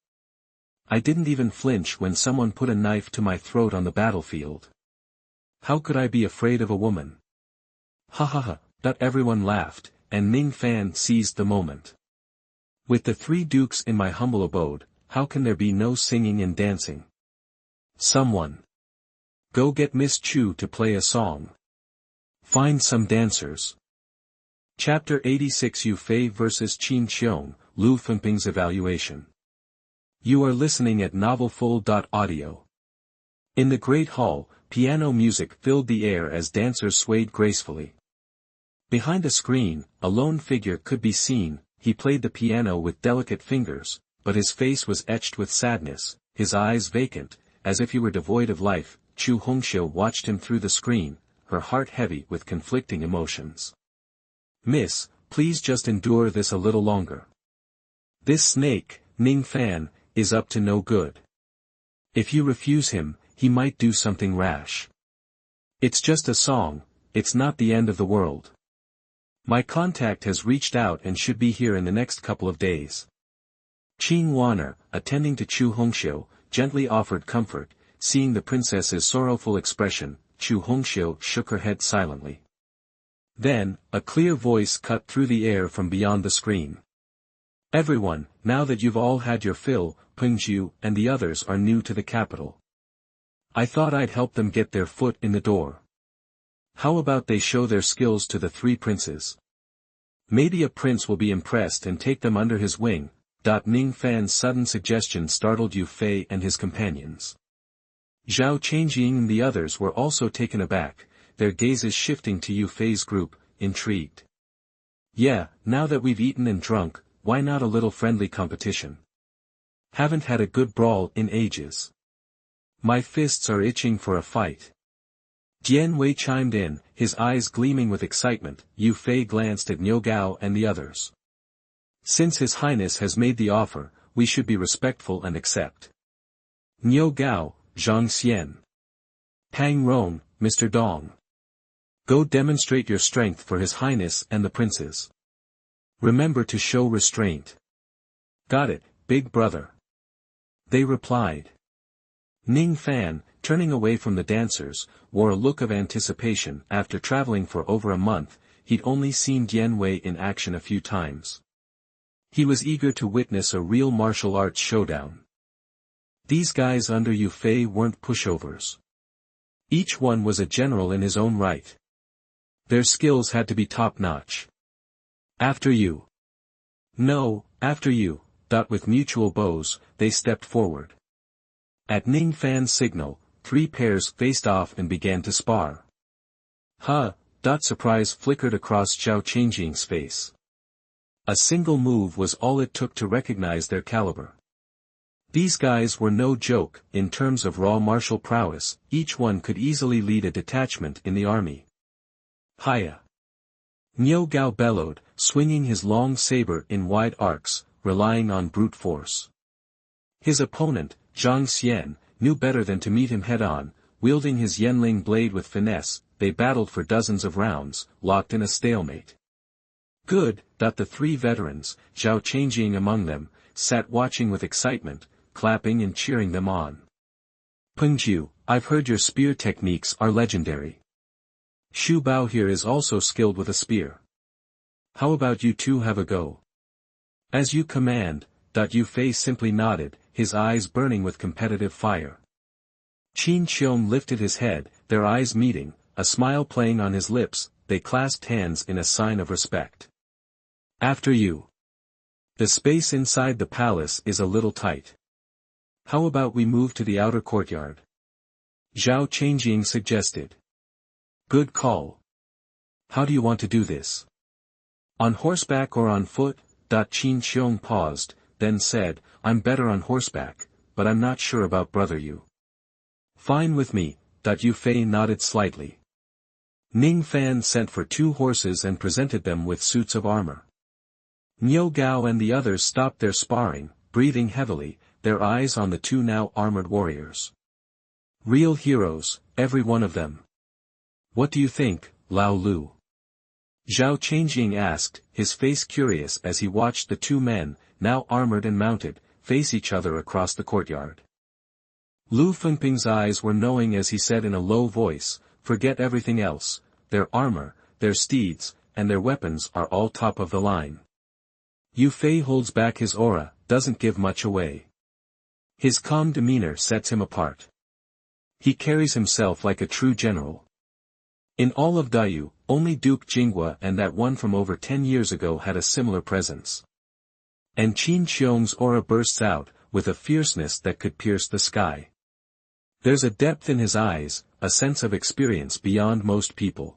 I didn't even flinch when someone put a knife to my throat on the battlefield. How could I be afraid of a woman? Everyone laughed, and Ning Fan seized the moment. With the 3 dukes in my humble abode, how can there be no singing and dancing? Someone. Go get Miss Chu to play a song. Find some dancers. Chapter 86 Yue Fei vs Qiong, Lu Fengping's evaluation. You are listening at novelfull.audio. In the great hall, piano music filled the air as dancers swayed gracefully. Behind a screen, a lone figure could be seen. He played the piano with delicate fingers, but his face was etched with sadness, his eyes vacant, as if he were devoid of life. Xianxia watched him through the screen, her heart heavy with conflicting emotions. Miss, please just endure this a little longer. This snake, Ning Fan, is up to no good. If you refuse him, he might do something rash. It's just a song, it's not the end of the world. My contact has reached out and should be here in the next couple of days. Qing Wanner, attending to Xianxia, gently offered comfort. Seeing the princess's sorrowful expression, Xianxia shook her head silently. Then, a clear voice cut through the air from beyond the screen. Everyone, now that you've all had your fill, Pengju and the others are new to the capital. I thought I'd help them get their foot in the door. How about they show their skills to the three princes? Maybe a prince will be impressed and take them under his wing. Ning Fan's sudden suggestion startled Yue Fei and his companions. Zhao Changjing and the others were also taken aback, their gazes shifting to Yue Fei's group, intrigued. Yeah, now that we've eaten and drunk, why not a little friendly competition? Haven't had a good brawl in ages. My fists are itching for a fight. Dian Wei chimed in, his eyes gleaming with excitement. Yue Fei glanced at Niu Gao and the others. Since His Highness has made the offer, we should be respectful and accept. Niu Gao, Xianxia. Pang Rong, Mr. Dong. Go demonstrate your strength for His Highness and the princes. Remember to show restraint. Got it, big brother. They replied. Ning Fan, turning away from the dancers, wore a look of anticipation. After traveling for over a month, he'd only seen Dian Wei in action a few times. He was eager to witness a real martial arts showdown. These guys under Yue Fei weren't pushovers. Each one was a general in his own right. Their skills had to be top-notch. After you. No, after you. With mutual bows, they stepped forward. At Ning Fan's signal, three pairs faced off and began to spar. Surprise flickered across Zhao Changjing's face. A single move was all it took to recognize their caliber. These guys were no joke. In terms of raw martial prowess, each one could easily lead a detachment in the army. Hiya! Niu Gao bellowed, swinging his long saber in wide arcs, relying on brute force. His opponent, Xianxia, knew better than to meet him head-on. Wielding his Yanling blade with finesse, they battled for dozens of rounds, locked in a stalemate. Good. The three veterans, Zhao Changjing among them, sat watching with excitement, clapping and cheering them on. Pengju, I've heard your spear techniques are legendary. Xu Bao here is also skilled with a spear. How about you two have a go? As you command. Yue Fei simply nodded, his eyes burning with competitive fire. Qiong lifted his head, their eyes meeting, a smile playing on his lips. They clasped hands in a sign of respect. After you. The space inside the palace is a little tight. How about we move to the outer courtyard? Zhao Changjing suggested. Good call. How do you want to do this? On horseback or on foot? Qiong paused, then said, I'm better on horseback, but I'm not sure about brother you. Fine with me. Yue Fei nodded slightly. Ning Fan sent for 2 horses and presented them with suits of armor. Niu Gao and the others stopped their sparring, breathing heavily, their eyes on the 2 now armored warriors. Real heroes, every one of them. What do you think, Lao Lu? Zhao Changjing asked, his face curious as he watched the 2 men, now armored and mounted, face each other across the courtyard. Lu Fengping's eyes were knowing as he said in a low voice, forget everything else, their armor, their steeds, and their weapons are all top of the line. Yue Fei holds back his aura, doesn't give much away. His calm demeanor sets him apart. He carries himself like a true general. In all of Dayu, only Duke Jinghua and that one from over 10 years ago had a similar presence. And Qiong's aura bursts out, with a fierceness that could pierce the sky. There's a depth in his eyes, a sense of experience beyond most people.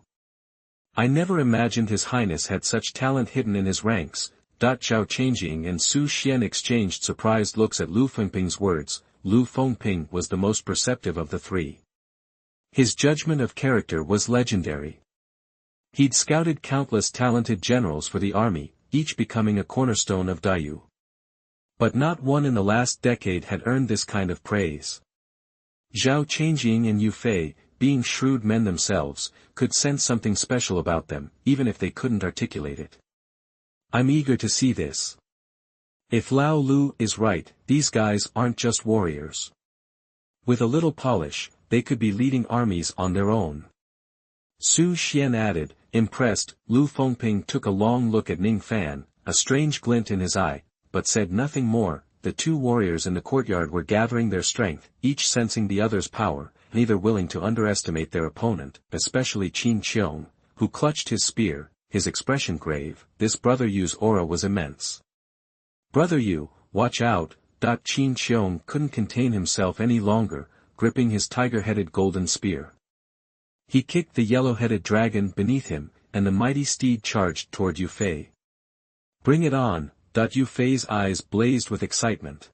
I never imagined His Highness had such talent hidden in his ranks. Zhao Changjing and Su Xian exchanged surprised looks at Lu Fengping's words. Lu Fengping was the most perceptive of the three. His judgment of character was legendary. He'd scouted countless talented generals for the army, each becoming a cornerstone of Dayu. But not one in the last decade had earned this kind of praise. Zhao Changjing and Yue Fei, being shrewd men themselves, could sense something special about them, even if they couldn't articulate it. I'm eager to see this. If Lao Lu is right, these guys aren't just warriors. With a little polish, they could be leading armies on their own. Su Xian added, impressed. Lu Fengping took a long look at Ning Fan, a strange glint in his eye, but said nothing more. The two warriors in the courtyard were gathering their strength, each sensing the other's power, neither willing to underestimate their opponent, especially Qiong, who clutched his spear, his expression grave. This Brother Yu's aura was immense. Brother Yu, watch out. Qiong couldn't contain himself any longer, gripping his tiger-headed golden spear. He kicked the yellow-headed dragon beneath him, and the mighty steed charged toward Yue Fei. Bring it on. Yue Fei's eyes blazed with excitement.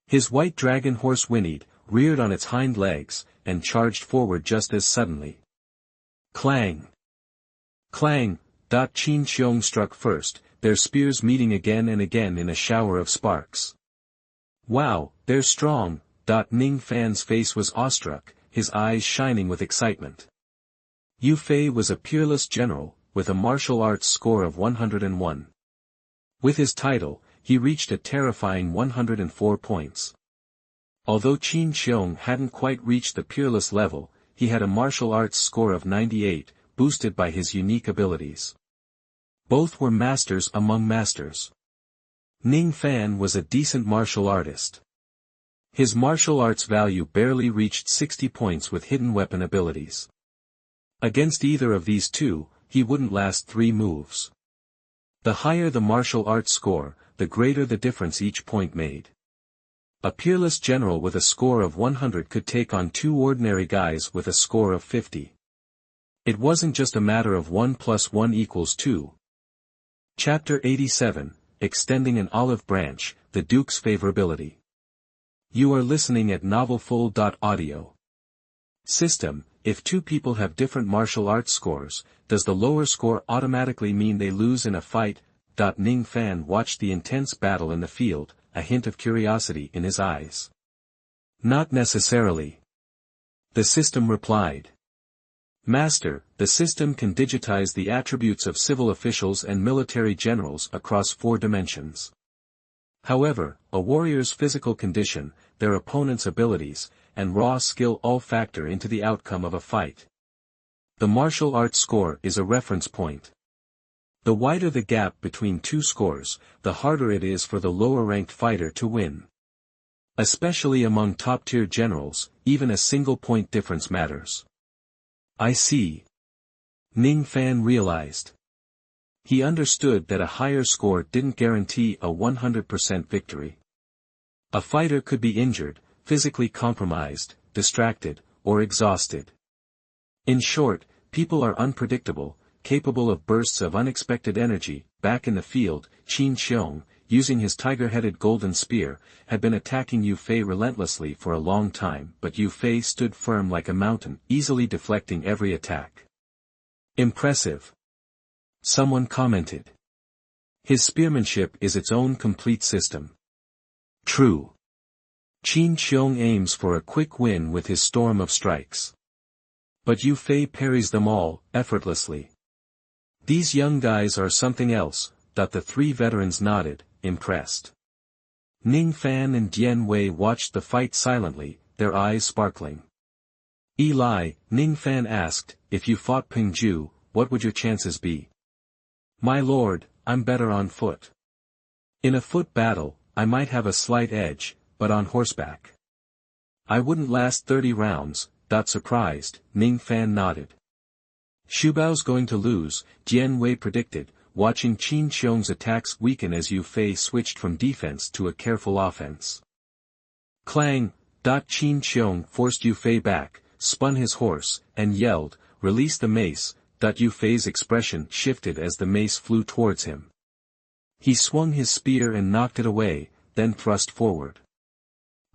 His white dragon horse whinnied, reared on its hind legs, and charged forward just as suddenly. Clang! Clang! Qiong struck first, their spears meeting again and again in a shower of sparks. Wow, they're strong. Ning Fan's face was awestruck, his eyes shining with excitement. Yue Fei was a peerless general, with a martial arts score of 101. With his title, he reached a terrifying 104 points. Although Qiong hadn't quite reached the peerless level, he had a martial arts score of 98, boosted by his unique abilities. Both were masters among masters. Ning Fan was a decent martial artist. His martial arts value barely reached 60 points with hidden weapon abilities. Against either of these two, he wouldn't last 3 moves. The higher the martial arts score, the greater the difference each point made. A peerless general with a score of 100 could take on 2 ordinary guys with a score of 50. It wasn't just a matter of 1 + 1 = 2. Chapter 87, Extending an Olive Branch, the Duke's Favorability. You are listening at novelfull.audio. System: if 2 people have different martial arts scores, does the lower score automatically mean they lose in a fight? Ning Fan watched the intense battle in the field, a hint of curiosity in his eyes. Not necessarily. The system replied. Master, the system can digitize the attributes of civil officials and military generals across 4 dimensions. However, a warrior's physical condition, their opponent's abilities, and raw skill all factor into the outcome of a fight. The martial arts score is a reference point. The wider the gap between 2 scores, the harder it is for the lower-ranked fighter to win. Especially among top-tier generals, even a single-point difference matters. I see. Ning Fan realized. He understood that a higher score didn't guarantee a 100% victory. A fighter could be injured, physically compromised, distracted, or exhausted. In short, people are unpredictable, capable of bursts of unexpected energy. Back in the field, Qiong, using his tiger-headed golden spear, had been attacking Yue Fei relentlessly for a long time, but Yue Fei stood firm like a mountain, easily deflecting every attack. Impressive. Someone commented. His spearmanship is its own complete system. True. Qiong aims for a quick win with his storm of strikes. But Yue Fei parries them all, effortlessly. These young guys are something else. The 3 veterans nodded, impressed. Ning Fan and Dian Wei watched the fight silently, their eyes sparkling. Eli, Ning Fan asked, if you fought Ping Ju, what would your chances be? My lord, I'm better on foot. In a foot battle, I might have a slight edge, but on horseback. I wouldn't last 30 rounds, surprised, Ning Fan nodded. Xu Bao's going to lose, Dian Wei predicted, watching Qiong's attacks weaken as Yue Fei switched from defense to a careful offense. Clang! Qiong forced Yue Fei back, spun his horse, and yelled, "Release the mace." Yue Fei's expression shifted as the mace flew towards him. He swung his spear and knocked it away, then thrust forward.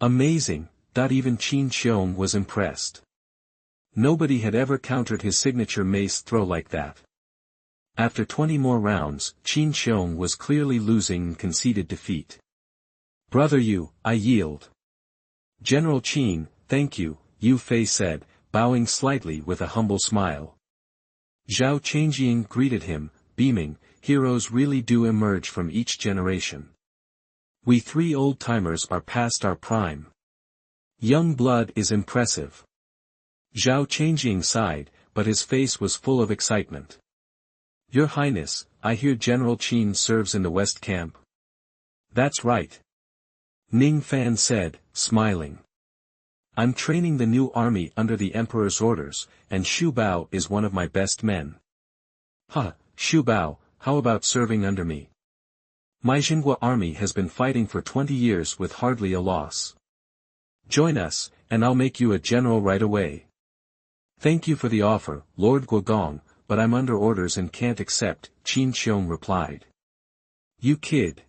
Amazing! Even Qiong was impressed. Nobody had ever countered his signature mace throw like that. After 20 more rounds, Qiong was clearly losing and conceded defeat. "Brother Yu, I yield." "General Qin, thank you," Yue Fei said, bowing slightly with a humble smile. Zhao Changjing greeted him, beaming, "Heroes really do emerge from each generation. We three old-timers are past our prime. Young blood is impressive." Zhao Changjing sighed, but his face was full of excitement. "Your Highness, I hear General Qin serves in the West Camp." "That's right," Ning Fan said, smiling. "I'm training the new army under the Emperor's orders, and Xu Bao is one of my best men." Xu Bao, how about serving under me? My Xinhua army has been fighting for 20 years with hardly a loss. Join us, and I'll make you a general right away." "Thank you for the offer, Lord Guogong, but I'm under orders and can't accept," Qiong replied. "You kid."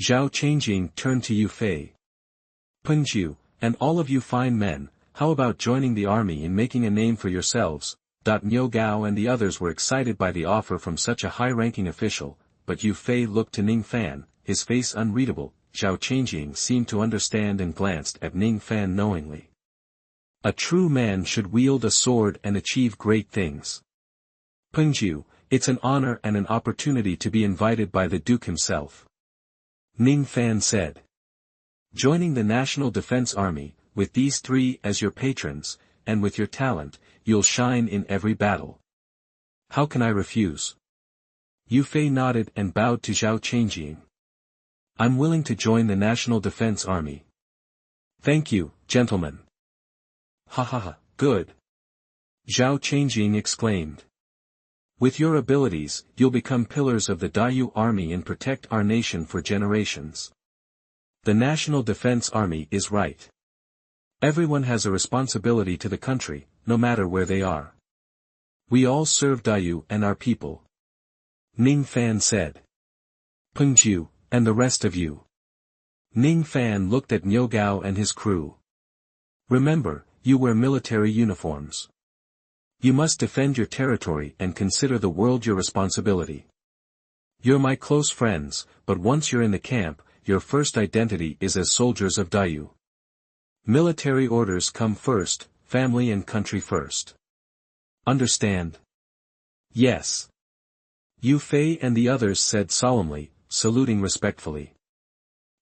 Zhao Changjing turned to Yue Fei. "Pengju, and all of you fine men, how about joining the army and making a name for yourselves?" Niu Gao and the others were excited by the offer from such a high-ranking official, but Yue Fei looked to Ning Fan, his face unreadable. Zhao Changjing seemed to understand and glanced at Ning Fan knowingly. A true man should wield a sword and achieve great things. "Pengju, it's an honor and an opportunity to be invited by the Duke himself," Ning Fan said. "Joining the National Defense Army, with these three as your patrons, and with your talent, you'll shine in every battle. How can I refuse?" Yue Fei nodded and bowed to Zhao Changjing. "I'm willing to join the National Defense Army." "Thank you, gentlemen." Good," Zhao Changjing exclaimed. "With your abilities, you'll become pillars of the Dayu army and protect our nation for generations. The National Defense Army is right. Everyone has a responsibility to the country, no matter where they are. We all serve Dayu and our people," Ning Fan said. "Pengju, and the rest of you." Ning Fan looked at Niu Gao and his crew. "Remember, you wear military uniforms. You must defend your territory and consider the world your responsibility. You're my close friends, but once you're in the camp, your first identity is as soldiers of Dayu. Military orders come first, family and country first. Understand?" "Yes," Yue Fei and the others said solemnly, saluting respectfully.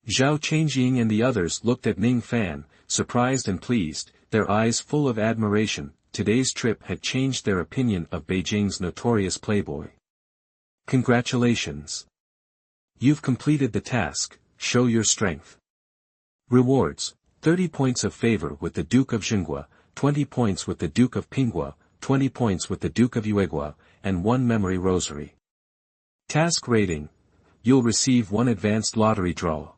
Zhao Changjing and the others looked at Ning Fan, surprised and pleased, their eyes full of admiration. Today's trip had changed their opinion of Beijing's notorious playboy. "Congratulations. You've completed the task, show your strength." Rewards: 30 points of favor with the Duke of Xinhua, 20 points with the Duke of Pinghua, 20 points with the Duke of Yuegua, and 1 memory rosary. Task rating: you'll receive 1 advanced lottery draw.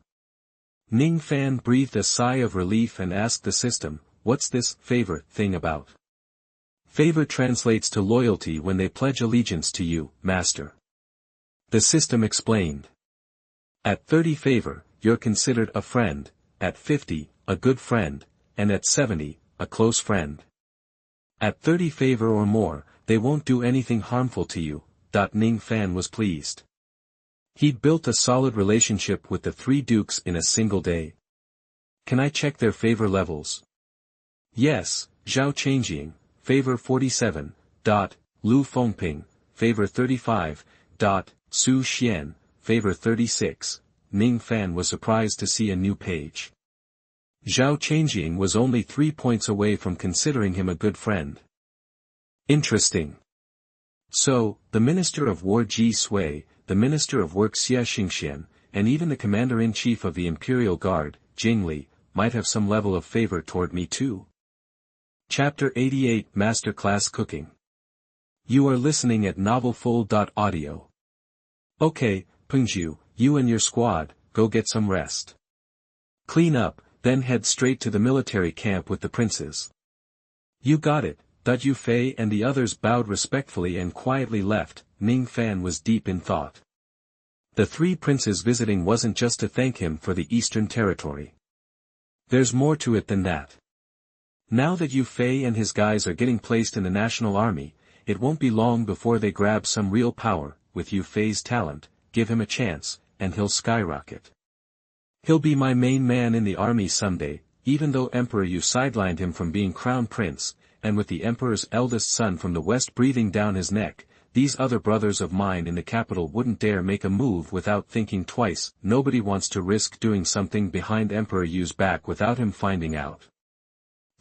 Ning Fan breathed a sigh of relief and asked the system, "What's this favor thing about?" "Favor translates to loyalty when they pledge allegiance to you, master," the system explained. At 30 favor, you're considered a friend, at 50, a good friend, and at 70, a close friend. At 30 favor or more, they won't do anything harmful to you. Ning Fan was pleased. He'd built a solid relationship with the 3 dukes in a single day. "Can I check their favor levels?" "Yes, Zhao Changjing, favor 47. Lu Fengping, favor 35. Su Xian, favor 36. Ning Fan was surprised to see a new page. Zhao Changjing was only 3 points away from considering him a good friend. Interesting. So, the Minister of War Ji Sui, the Minister of Work Xia Xingxian, and even the Commander-in-Chief of the Imperial Guard, Jing Li, might have some level of favor toward me too. Chapter 88 Masterclass Cooking. You are listening at novelfull.audio. Okay, Pengju, you and your squad, go get some rest. Clean up, then head straight to the military camp with the princes. You got it. Yue Fei and the others bowed respectfully and quietly left. Ning Fan was deep in thought. The three princes visiting wasn't just to thank him for the Eastern Territory. There's more to it than that. Now that Yue Fei and his guys are getting placed in the national army, it won't be long before they grab some real power. With Yue Fei's talent, give him a chance, and he'll skyrocket. He'll be my main man in the army someday, even though Emperor Yue sidelined him from being crown prince, and with the emperor's eldest son from the west breathing down his neck, these other brothers of mine in the capital wouldn't dare make a move without thinking twice. Nobody wants to risk doing something behind Emperor Yu's back without him finding out.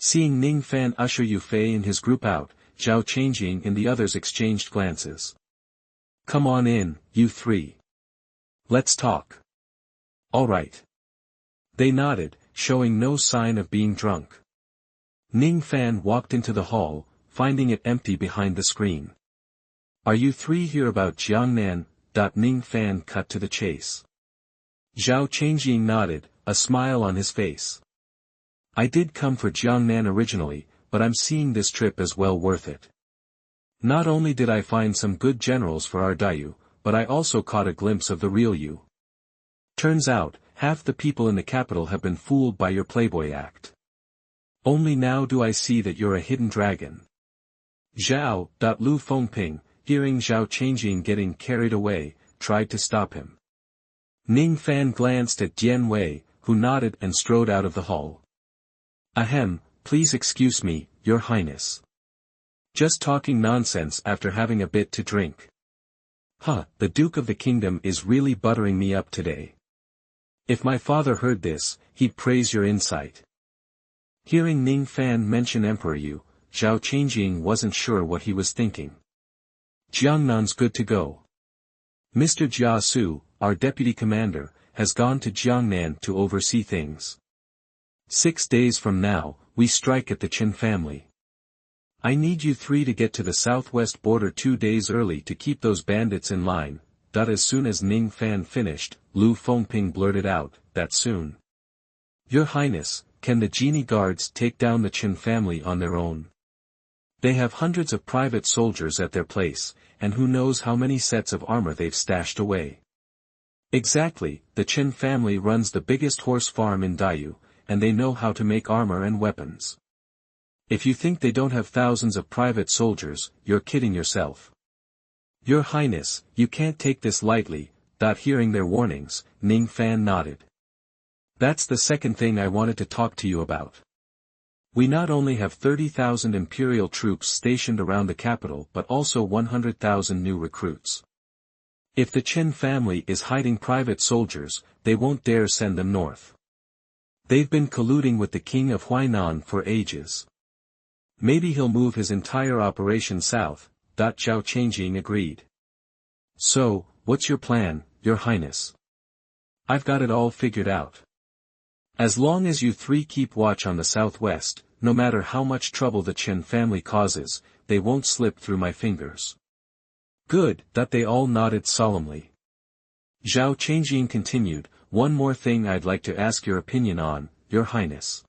Seeing Ning Fan usher Yue Fei and his group out, Zhao Changjing and the others exchanged glances. Come on in, you three. Let's talk. All right. They nodded, showing no sign of being drunk. Ning Fan walked into the hall, finding it empty behind the screen. Are you three here about Jiangnan? Ning Fan cut to the chase. Zhao Changjing nodded, a smile on his face. I did come for Jiangnan originally, but I'm seeing this trip as well worth it. Not only did I find some good generals for our Dayu, but I also caught a glimpse of the real you. Turns out, half the people in the capital have been fooled by your playboy act. Only now do I see that you're a hidden dragon. Zhao. Lu Fengping, hearing Zhao Changjing getting carried away, tried to stop him. Ning Fan glanced at Dian Wei, who nodded and strode out of the hall. Ahem, please excuse me, Your Highness. Just talking nonsense after having a bit to drink. Huh, the Duke of the Kingdom is really buttering me up today. If my father heard this, he'd praise your insight. Hearing Ning Fan mention Emperor Yu, Zhao Changjing wasn't sure what he was thinking. Jiangnan's good to go. Mr. Jia Su, our deputy commander, has gone to Jiangnan to oversee things. 6 days from now, we strike at the Qin family. I need you three to get to the southwest border 2 days early to keep those bandits in line. As soon as Ning Fan finished, Lu Fengping blurted out, that soon. Your Highness, can the genie guards take down the Qin family on their own? They have hundreds of private soldiers at their place, and who knows how many sets of armor they've stashed away. Exactly, the Qin family runs the biggest horse farm in Dayu, and they know how to make armor and weapons. If you think they don't have thousands of private soldiers, you're kidding yourself. Your Highness, you can't take this lightly. Hearing their warnings, Ning Fan nodded. That's the second thing I wanted to talk to you about. We not only have 30,000 imperial troops stationed around the capital but also 100,000 new recruits. If the Qin family is hiding private soldiers, they won't dare send them north. They've been colluding with the king of Huainan for ages. Maybe he'll move his entire operation south. Zhao Changjing agreed. So, what's your plan, Your Highness? I've got it all figured out. As long as you three keep watch on the southwest, no matter how much trouble the Qin family causes, they won't slip through my fingers. Good. They all nodded solemnly. Zhao Changjing continued, one more thing I'd like to ask your opinion on, Your Highness.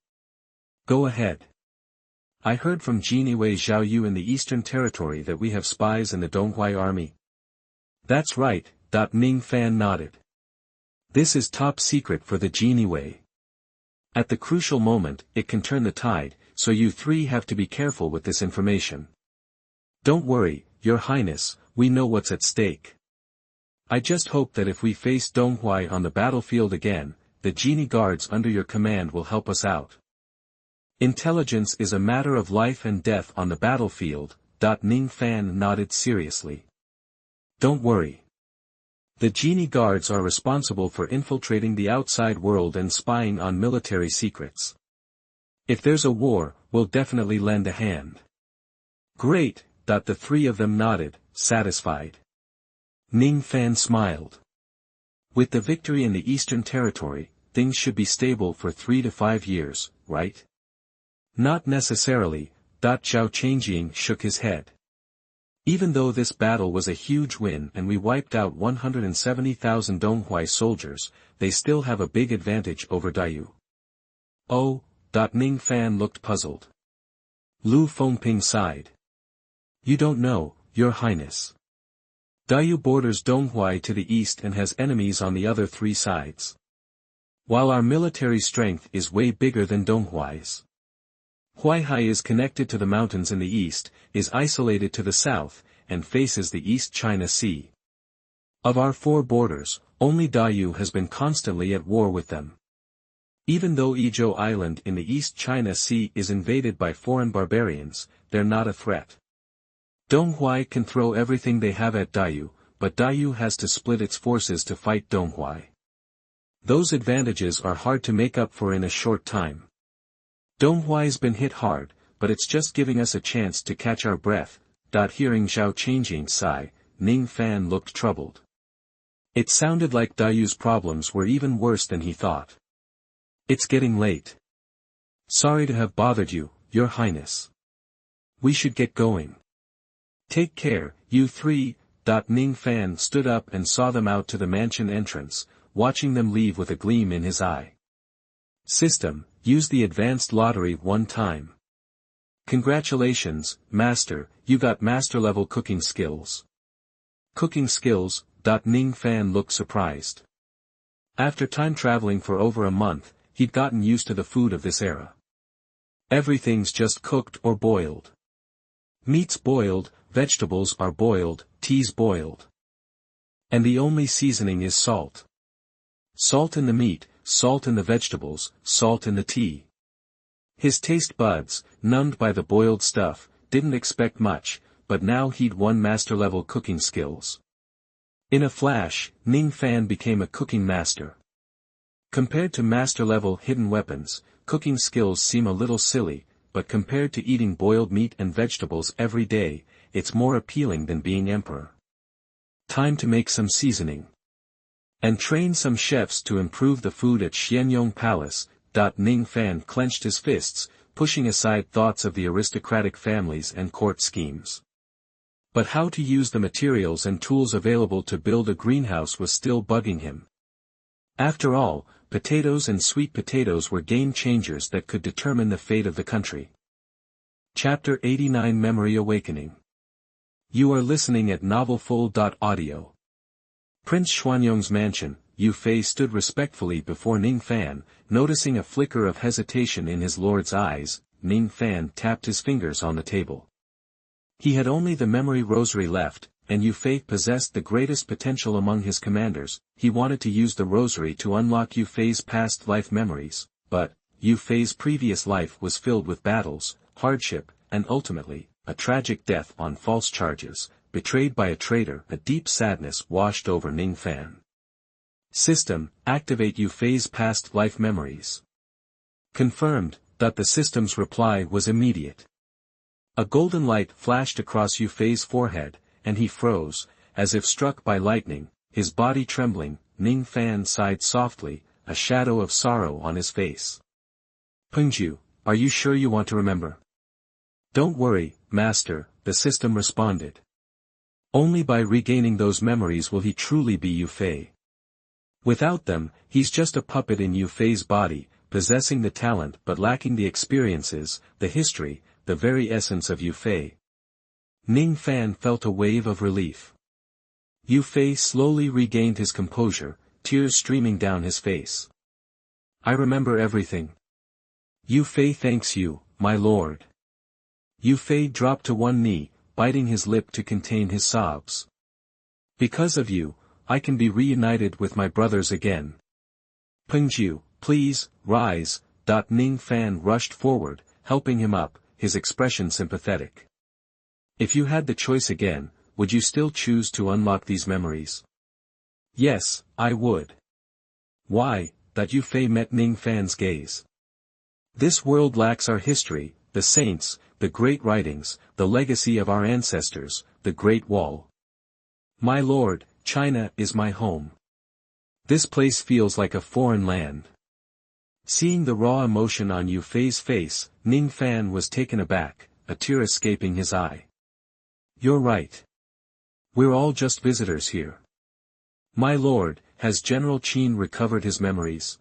Go ahead. I heard from Genie Wei Zhao Yu in the Eastern Territory that we have spies in the Donghuai army. That's right. Ning Fan nodded. This is top secret for the Genie Wei. At the crucial moment, it can turn the tide, so you three have to be careful with this information. Don't worry, Your Highness, we know what's at stake. I just hope that if we face Donghuai on the battlefield again, the Genie guards under your command will help us out. Intelligence is a matter of life and death on the battlefield. Ning Fan nodded seriously. Don't worry. The Genie guards are responsible for infiltrating the outside world and spying on military secrets. If there's a war, we'll definitely lend a hand. Great. The three of them nodded, satisfied. Ning Fan smiled. With the victory in the Eastern Territory, things should be stable for 3 to 5 years, right? Not necessarily, Zhao Changjing shook his head. Even though this battle was a huge win and we wiped out 170,000 Donghuai soldiers, they still have a big advantage over Dayu. Oh, Ning Fan looked puzzled. Lu Fengping sighed. You don't know, Your Highness. Dayu borders Donghuai to the east and has enemies on the other 3 sides. While our military strength is way bigger than Donghuai's. Huaihai is connected to the mountains in the east, is isolated to the south, and faces the East China Sea. Of our 4 borders, only Dayu has been constantly at war with them. Even though Izhou Island in the East China Sea is invaded by foreign barbarians, they're not a threat. Donghuai can throw everything they have at Dayu, but Dayu has to split its forces to fight Donghuai. Those advantages are hard to make up for in a short time. Donghuai's been hit hard, but it's just giving us a chance to catch our breath. Hearing Zhao Changjing sigh, Ning Fan looked troubled. It sounded like Dayu's problems were even worse than he thought. It's getting late. Sorry to have bothered you, Your Highness. We should get going. Take care, you 3. Ning Fan stood up and saw them out to the mansion entrance, watching them leave with a gleam in his eye. System, use the advanced lottery 1 time. Congratulations, Master, you got master-level cooking skills. Cooking skills? Ning Fan looked surprised. After time traveling for over a month, he'd gotten used to the food of this era. Everything's just cooked or boiled. Meat's boiled, vegetables are boiled, tea's boiled. And the only seasoning is salt. Salt in the meat, salt in the vegetables, salt in the tea. His taste buds, numbed by the boiled stuff, didn't expect much, but now he'd won master-level cooking skills. In a flash, Ning Fan became a cooking master. Compared to master-level hidden weapons, cooking skills seem a little silly, but compared to eating boiled meat and vegetables every day, it's more appealing than being emperor. Time to make some seasoning. And train some chefs to improve the food at Xianyong Palace. Ning Fan clenched his fists, pushing aside thoughts of the aristocratic families and court schemes. But how to use the materials and tools available to build a greenhouse was still bugging him. After all, potatoes and sweet potatoes were game changers that could determine the fate of the country. Chapter 89 Memory Awakening. You are listening at novelfull.audio. Prince Xuanyong's mansion, Yue Fei stood respectfully before Ning Fan, noticing a flicker of hesitation in his lord's eyes. Ning Fan tapped his fingers on the table. He had only the memory rosary left, and Yue Fei possessed the greatest potential among his commanders. He wanted to use the rosary to unlock Yue Fei's past life memories, but Yue Fei's previous life was filled with battles, hardship, and ultimately, a tragic death on false charges. Betrayed by a traitor, a deep sadness washed over Ning Fan. System, activate Yue Fei's past life memories. Confirmed. The system's reply was immediate. A golden light flashed across Yue Fei's forehead, and he froze, as if struck by lightning, his body trembling. Ning Fan sighed softly, a shadow of sorrow on his face. Pengju, are you sure you want to remember? Don't worry, Master, the system responded. Only by regaining those memories will he truly be Yue Fei. Without them, he's just a puppet in Yue Fei's body, possessing the talent but lacking the experiences, the history, the very essence of Yue Fei. Ning Fan felt a wave of relief. Yue Fei slowly regained his composure, tears streaming down his face. I remember everything. Yue Fei thanks you, my lord. Yue Fei dropped to one knee, biting his lip to contain his sobs. Because of you, I can be reunited with my brothers again. Pengju, please, rise. Ning Fan rushed forward, helping him up, his expression sympathetic. If you had the choice again, would you still choose to unlock these memories? Yes, I would. Why? Yue Fei met Ning Fan's gaze. This world lacks our history, the saints, the great writings, the legacy of our ancestors, the Great Wall. My lord, China is my home. This place feels like a foreign land. Seeing the raw emotion on Yue Fei's face, Ning Fan was taken aback, a tear escaping his eye. You're right. We're all just visitors here. My lord, has General Qin recovered his memories?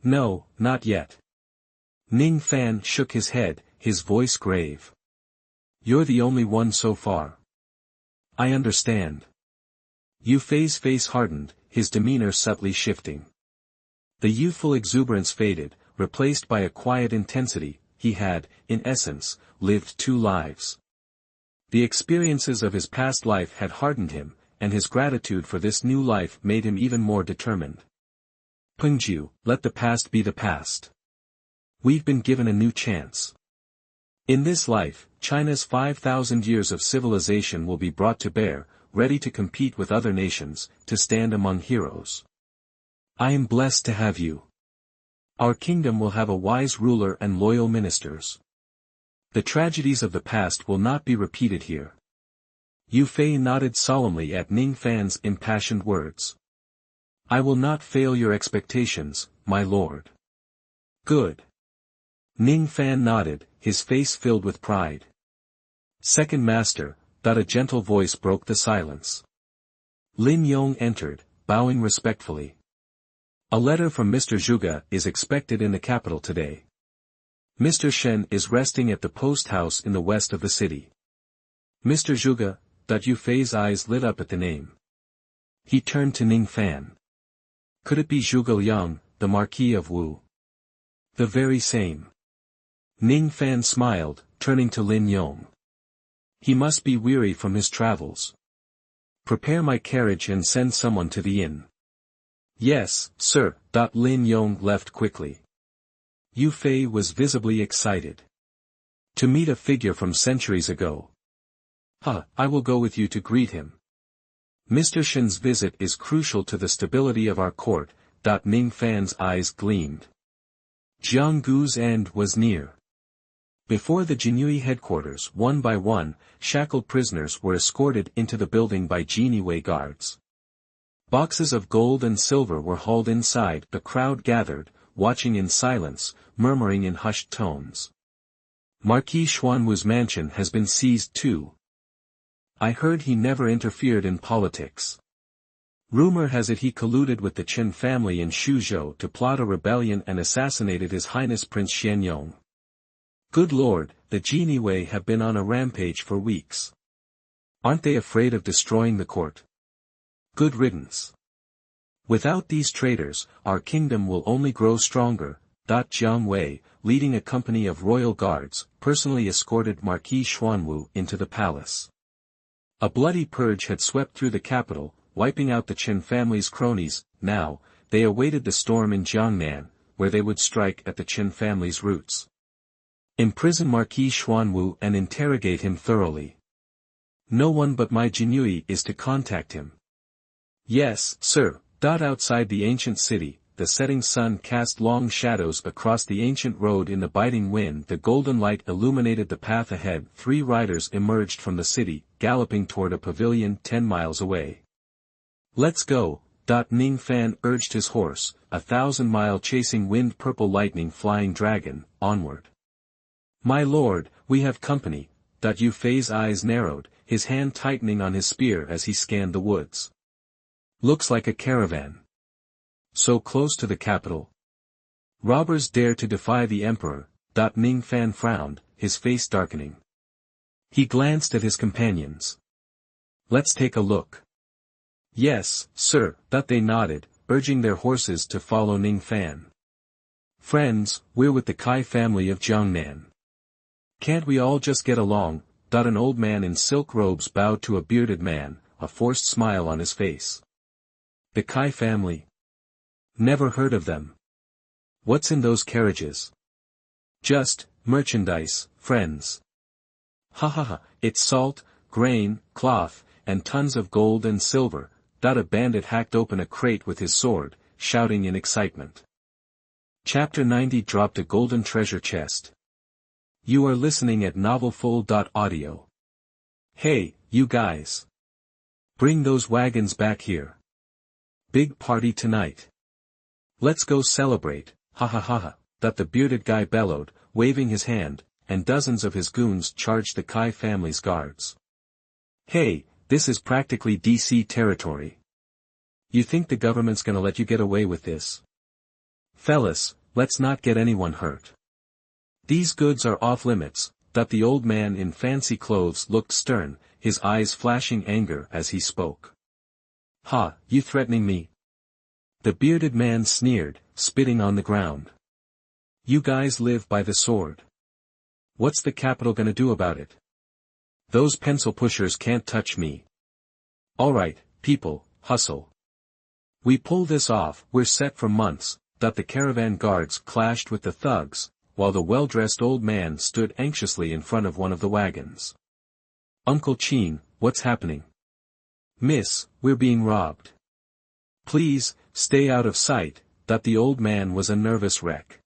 No, not yet. Ning Fan shook his head, his voice grave. You're the only one so far. I understand. Yue Fei's face hardened, his demeanor subtly shifting. The youthful exuberance faded, replaced by a quiet intensity. He had, in essence, lived two lives. The experiences of his past life had hardened him, and his gratitude for this new life made him even more determined. Pengju, let the past be the past. We've been given a new chance. In this life, China's 5,000 years of civilization will be brought to bear, ready to compete with other nations, to stand among heroes. I am blessed to have you. Our kingdom will have a wise ruler and loyal ministers. The tragedies of the past will not be repeated here. Yue Fei nodded solemnly at Ning Fan's impassioned words. I will not fail your expectations, my lord. Good. Ning Fan nodded, his face filled with pride. Second master, that a gentle voice broke the silence. Lin Yong entered, bowing respectfully. A letter from Mr. Zhuge is expected in the capital today. Mr. Shen is resting at the post house in the west of the city. Mr. Zhuge, Yue Fei's eyes lit up at the name. He turned to Ning Fan. Could it be Zhuge Liang, the Marquis of Wu? The very same. Ning Fan smiled, turning to Lin Yong. He must be weary from his travels. Prepare my carriage and send someone to the inn. Yes, sir. Lin Yong left quickly. Yue Fei was visibly excited. To meet a figure from centuries ago. I will go with you to greet him. Mr. Shen's visit is crucial to the stability of our court. Ning Fan's eyes gleamed. Jianggu's end was near. Before the Jinhui headquarters, one by one, shackled prisoners were escorted into the building by Wei guards. Boxes of gold and silver were hauled inside. The crowd gathered, watching in silence, murmuring in hushed tones. Marquis Xuanwu's mansion has been seized too. I heard he never interfered in politics. Rumor has it he colluded with the Qin family in Shuzhou to plot a rebellion and assassinated His Highness Prince Xianyong. Good lord, the Ning Wei have been on a rampage for weeks. Aren't they afraid of destroying the court? Good riddance. Without these traitors, our kingdom will only grow stronger. Jian Wei, leading a company of royal guards, personally escorted Marquis Xuanwu into the palace. A bloody purge had swept through the capital, wiping out the Qin family's cronies. Now, they awaited the storm in Jiangnan, where they would strike at the Qin family's roots. Imprison Marquis Xuanwu and interrogate him thoroughly. No one but my Jinhui is to contact him. Yes, sir. Outside the ancient city, the setting sun cast long shadows across the ancient road in the biting wind. The golden light illuminated the path ahead. 3 riders emerged from the city, galloping toward a pavilion 10 miles away. Let's go. Ning Fan urged his horse, 1,000-mile chasing wind purple lightning flying dragon, onward. My lord, we have company. Yue Fei's eyes narrowed, his hand tightening on his spear as he scanned the woods. Looks like a caravan. So close to the capital. Robbers dare to defy the emperor. Ning Fan frowned, his face darkening. He glanced at his companions. Let's take a look. Yes, sir. They nodded, urging their horses to follow Ning Fan. Friends, we're with the Kai family of Jiangnan. Can't we all just get along? An old man in silk robes bowed to a bearded man, a forced smile on his face. The Kai family? Never heard of them. What's in those carriages? Just merchandise, friends. It's salt, grain, cloth, and tons of gold and silver. A bandit hacked open a crate with his sword, shouting in excitement. Chapter 90 dropped a golden treasure chest. You are listening at novelfull.audio. Hey, you guys. Bring those wagons back here. Big party tonight. Let's go celebrate. ha ha ha ha, that the bearded guy bellowed, waving his hand, and dozens of his goons charged the Kai family's guards. Hey, this is practically DC territory. You think the government's gonna let you get away with this? Fellas, let's not get anyone hurt. These goods are off limits. That the old man in fancy clothes looked stern, his eyes flashing anger as he spoke. Ha, you threatening me? The bearded man sneered, spitting on the ground. You guys live by the sword. What's the capital gonna do about it? Those pencil pushers can't touch me. Alright, people, hustle. We pull this off, we're set for months. That the caravan guards clashed with the thugs, while the well-dressed old man stood anxiously in front of one of the wagons. Uncle Qiong, what's happening? Miss, we're being robbed. Please, stay out of sight. That the old man was a nervous wreck.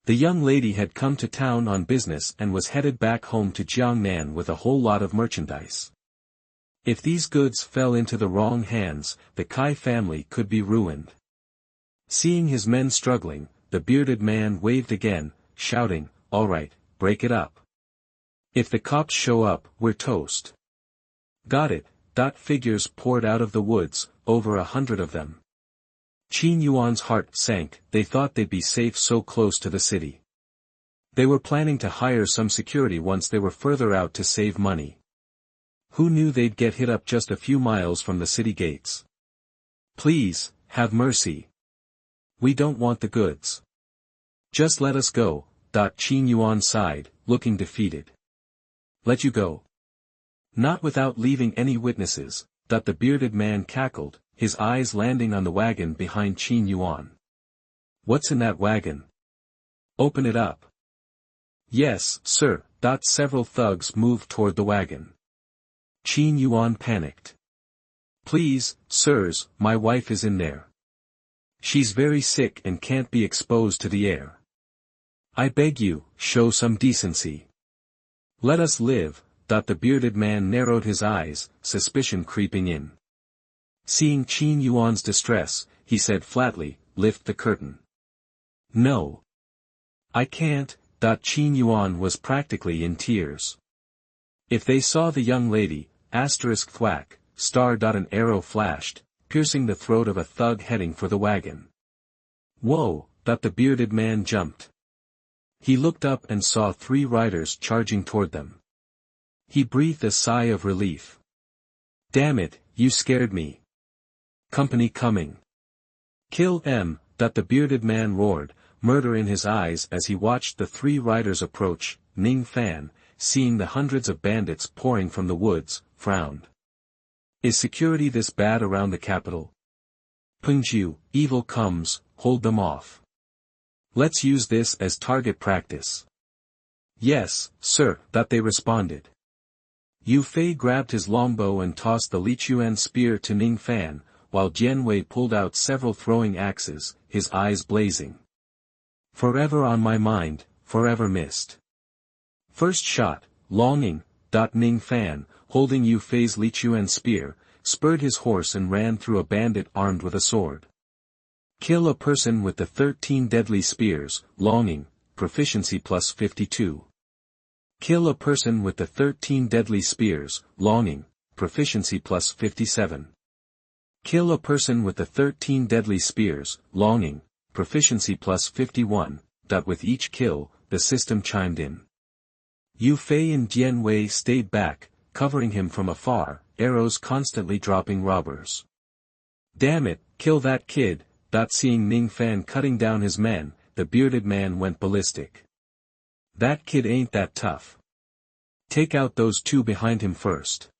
The young lady had come to town on business and was headed back home to Jiangnan with a whole lot of merchandise. If these goods fell into the wrong hands, the Kai family could be ruined. Seeing his men struggling, the bearded man waved again, shouting, "All right, break it up. If the cops show up, we're toast." Got it. Figures poured out of the woods, over 100 of them. Qin Yuan's heart sank. They thought they'd be safe so close to the city. They were planning to hire some security once they were further out to save money. Who knew they'd get hit up just a few miles from the city gates? Please, have mercy. We don't want the goods. Just let us go. Qin Yuan sighed, looking defeated. Let you go? Not without leaving any witnesses. The bearded man cackled, his eyes landing on the wagon behind Qin Yuan. What's in that wagon? Open it up. Yes, sir. Several thugs moved toward the wagon. Qin Yuan panicked. Please, sirs, my wife is in there. She's very sick and can't be exposed to the air. I beg you, show some decency. Let us live. The bearded man narrowed his eyes, suspicion creeping in. Seeing Qin Yuan's distress, he said flatly, lift the curtain. No. I can't. Qin Yuan was practically in tears. If they saw the young lady, thwack, an arrow flashed, piercing the throat of a thug heading for the wagon. Whoa, the bearded man jumped. He looked up and saw 3 riders charging toward them. He breathed a sigh of relief. Damn it, you scared me. Company coming. Kill them. The bearded man roared, murder in his eyes as he watched the 3 riders approach. Ning Fan, seeing the hundreds of bandits pouring from the woods, frowned. Is security this bad around the capital? Pengju, evil comes, hold them off. Let's use this as target practice. Yes, sir. They responded. Yue Fei grabbed his longbow and tossed the Lichuan spear to Ning Fan, while Dian Wei pulled out several throwing axes, his eyes blazing. Forever on my mind, forever missed. First shot, longing. Ning Fan, holding Yue Fei's Lichuan spear, spurred his horse and ran through a bandit armed with a sword. Kill a person with the 13 deadly spears, longing, proficiency plus 52. Kill a person with the 13 deadly spears, longing, proficiency plus 57. Kill a person with the 13 deadly spears, longing, proficiency plus 51. With each kill, the system chimed in. Yue Fei and Dian Wei stayed back, covering him from afar, arrows constantly dropping robbers. Damn it, kill that kid. Seeing Ning Fan cutting down his men, the bearded man went ballistic. That kid ain't that tough. Take out those 2 behind him first.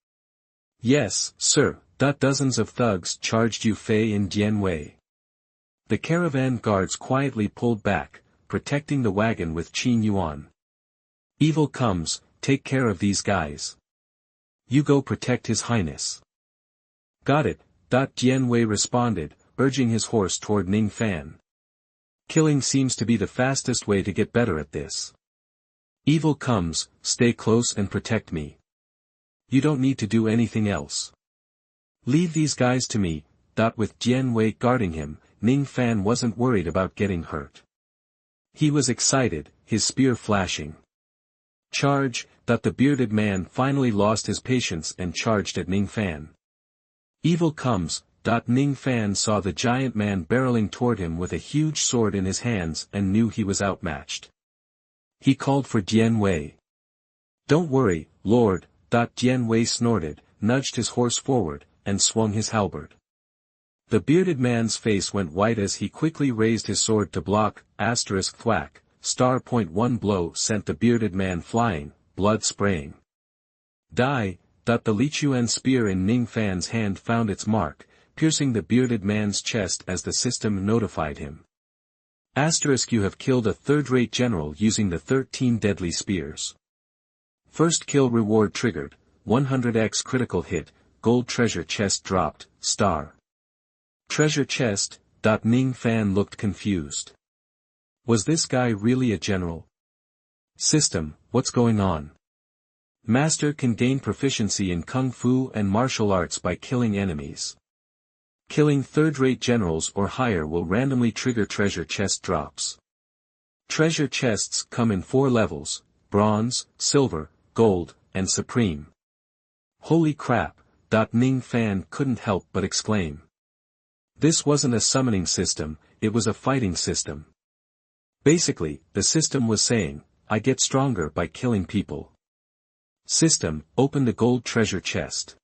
Yes, sir. Dozens of thugs charged Yue Fei and Dian Wei. The caravan guards quietly pulled back, protecting the wagon with Qin Yuan. Evil comes, take care of these guys. You go protect His Highness. Got it. Dian Wei responded, urging his horse toward Ning Fan. Killing seems to be the fastest way to get better at this. Evil comes, stay close and protect me. You don't need to do anything else. Leave these guys to me. With Dian Wei guarding him, Ning Fan wasn't worried about getting hurt. He was excited, his spear flashing. Charge, the bearded man finally lost his patience and charged at Ning Fan. Evil comes, Ning Fan saw the giant man barreling toward him with a huge sword in his hands and knew he was outmatched. He called for Dian Wei. Don't worry, Lord, Dian Wei snorted, nudged his horse forward, and swung his halberd. The bearded man's face went white as he quickly raised his sword to block, thwack, *1 blow sent the bearded man flying, blood spraying. Die, the Lichuan spear in Ning Fan's hand found its mark, piercing the bearded man's chest as the system notified him. You have killed a third-rate general using the 13 deadly spears. First kill reward triggered, 100x critical hit, gold treasure chest dropped, star. Treasure chest, Ning Fan looked confused. Was this guy really a general? System, what's going on? Master can gain proficiency in kung fu and martial arts by killing enemies. Killing third-rate generals or higher will randomly trigger treasure chest drops. Treasure chests come in 4 levels, bronze, silver, gold, and supreme. Holy crap, Ning Fan couldn't help but exclaim. This wasn't a summoning system, it was a fighting system. Basically, the system was saying, I get stronger by killing people. System, open the gold treasure chest.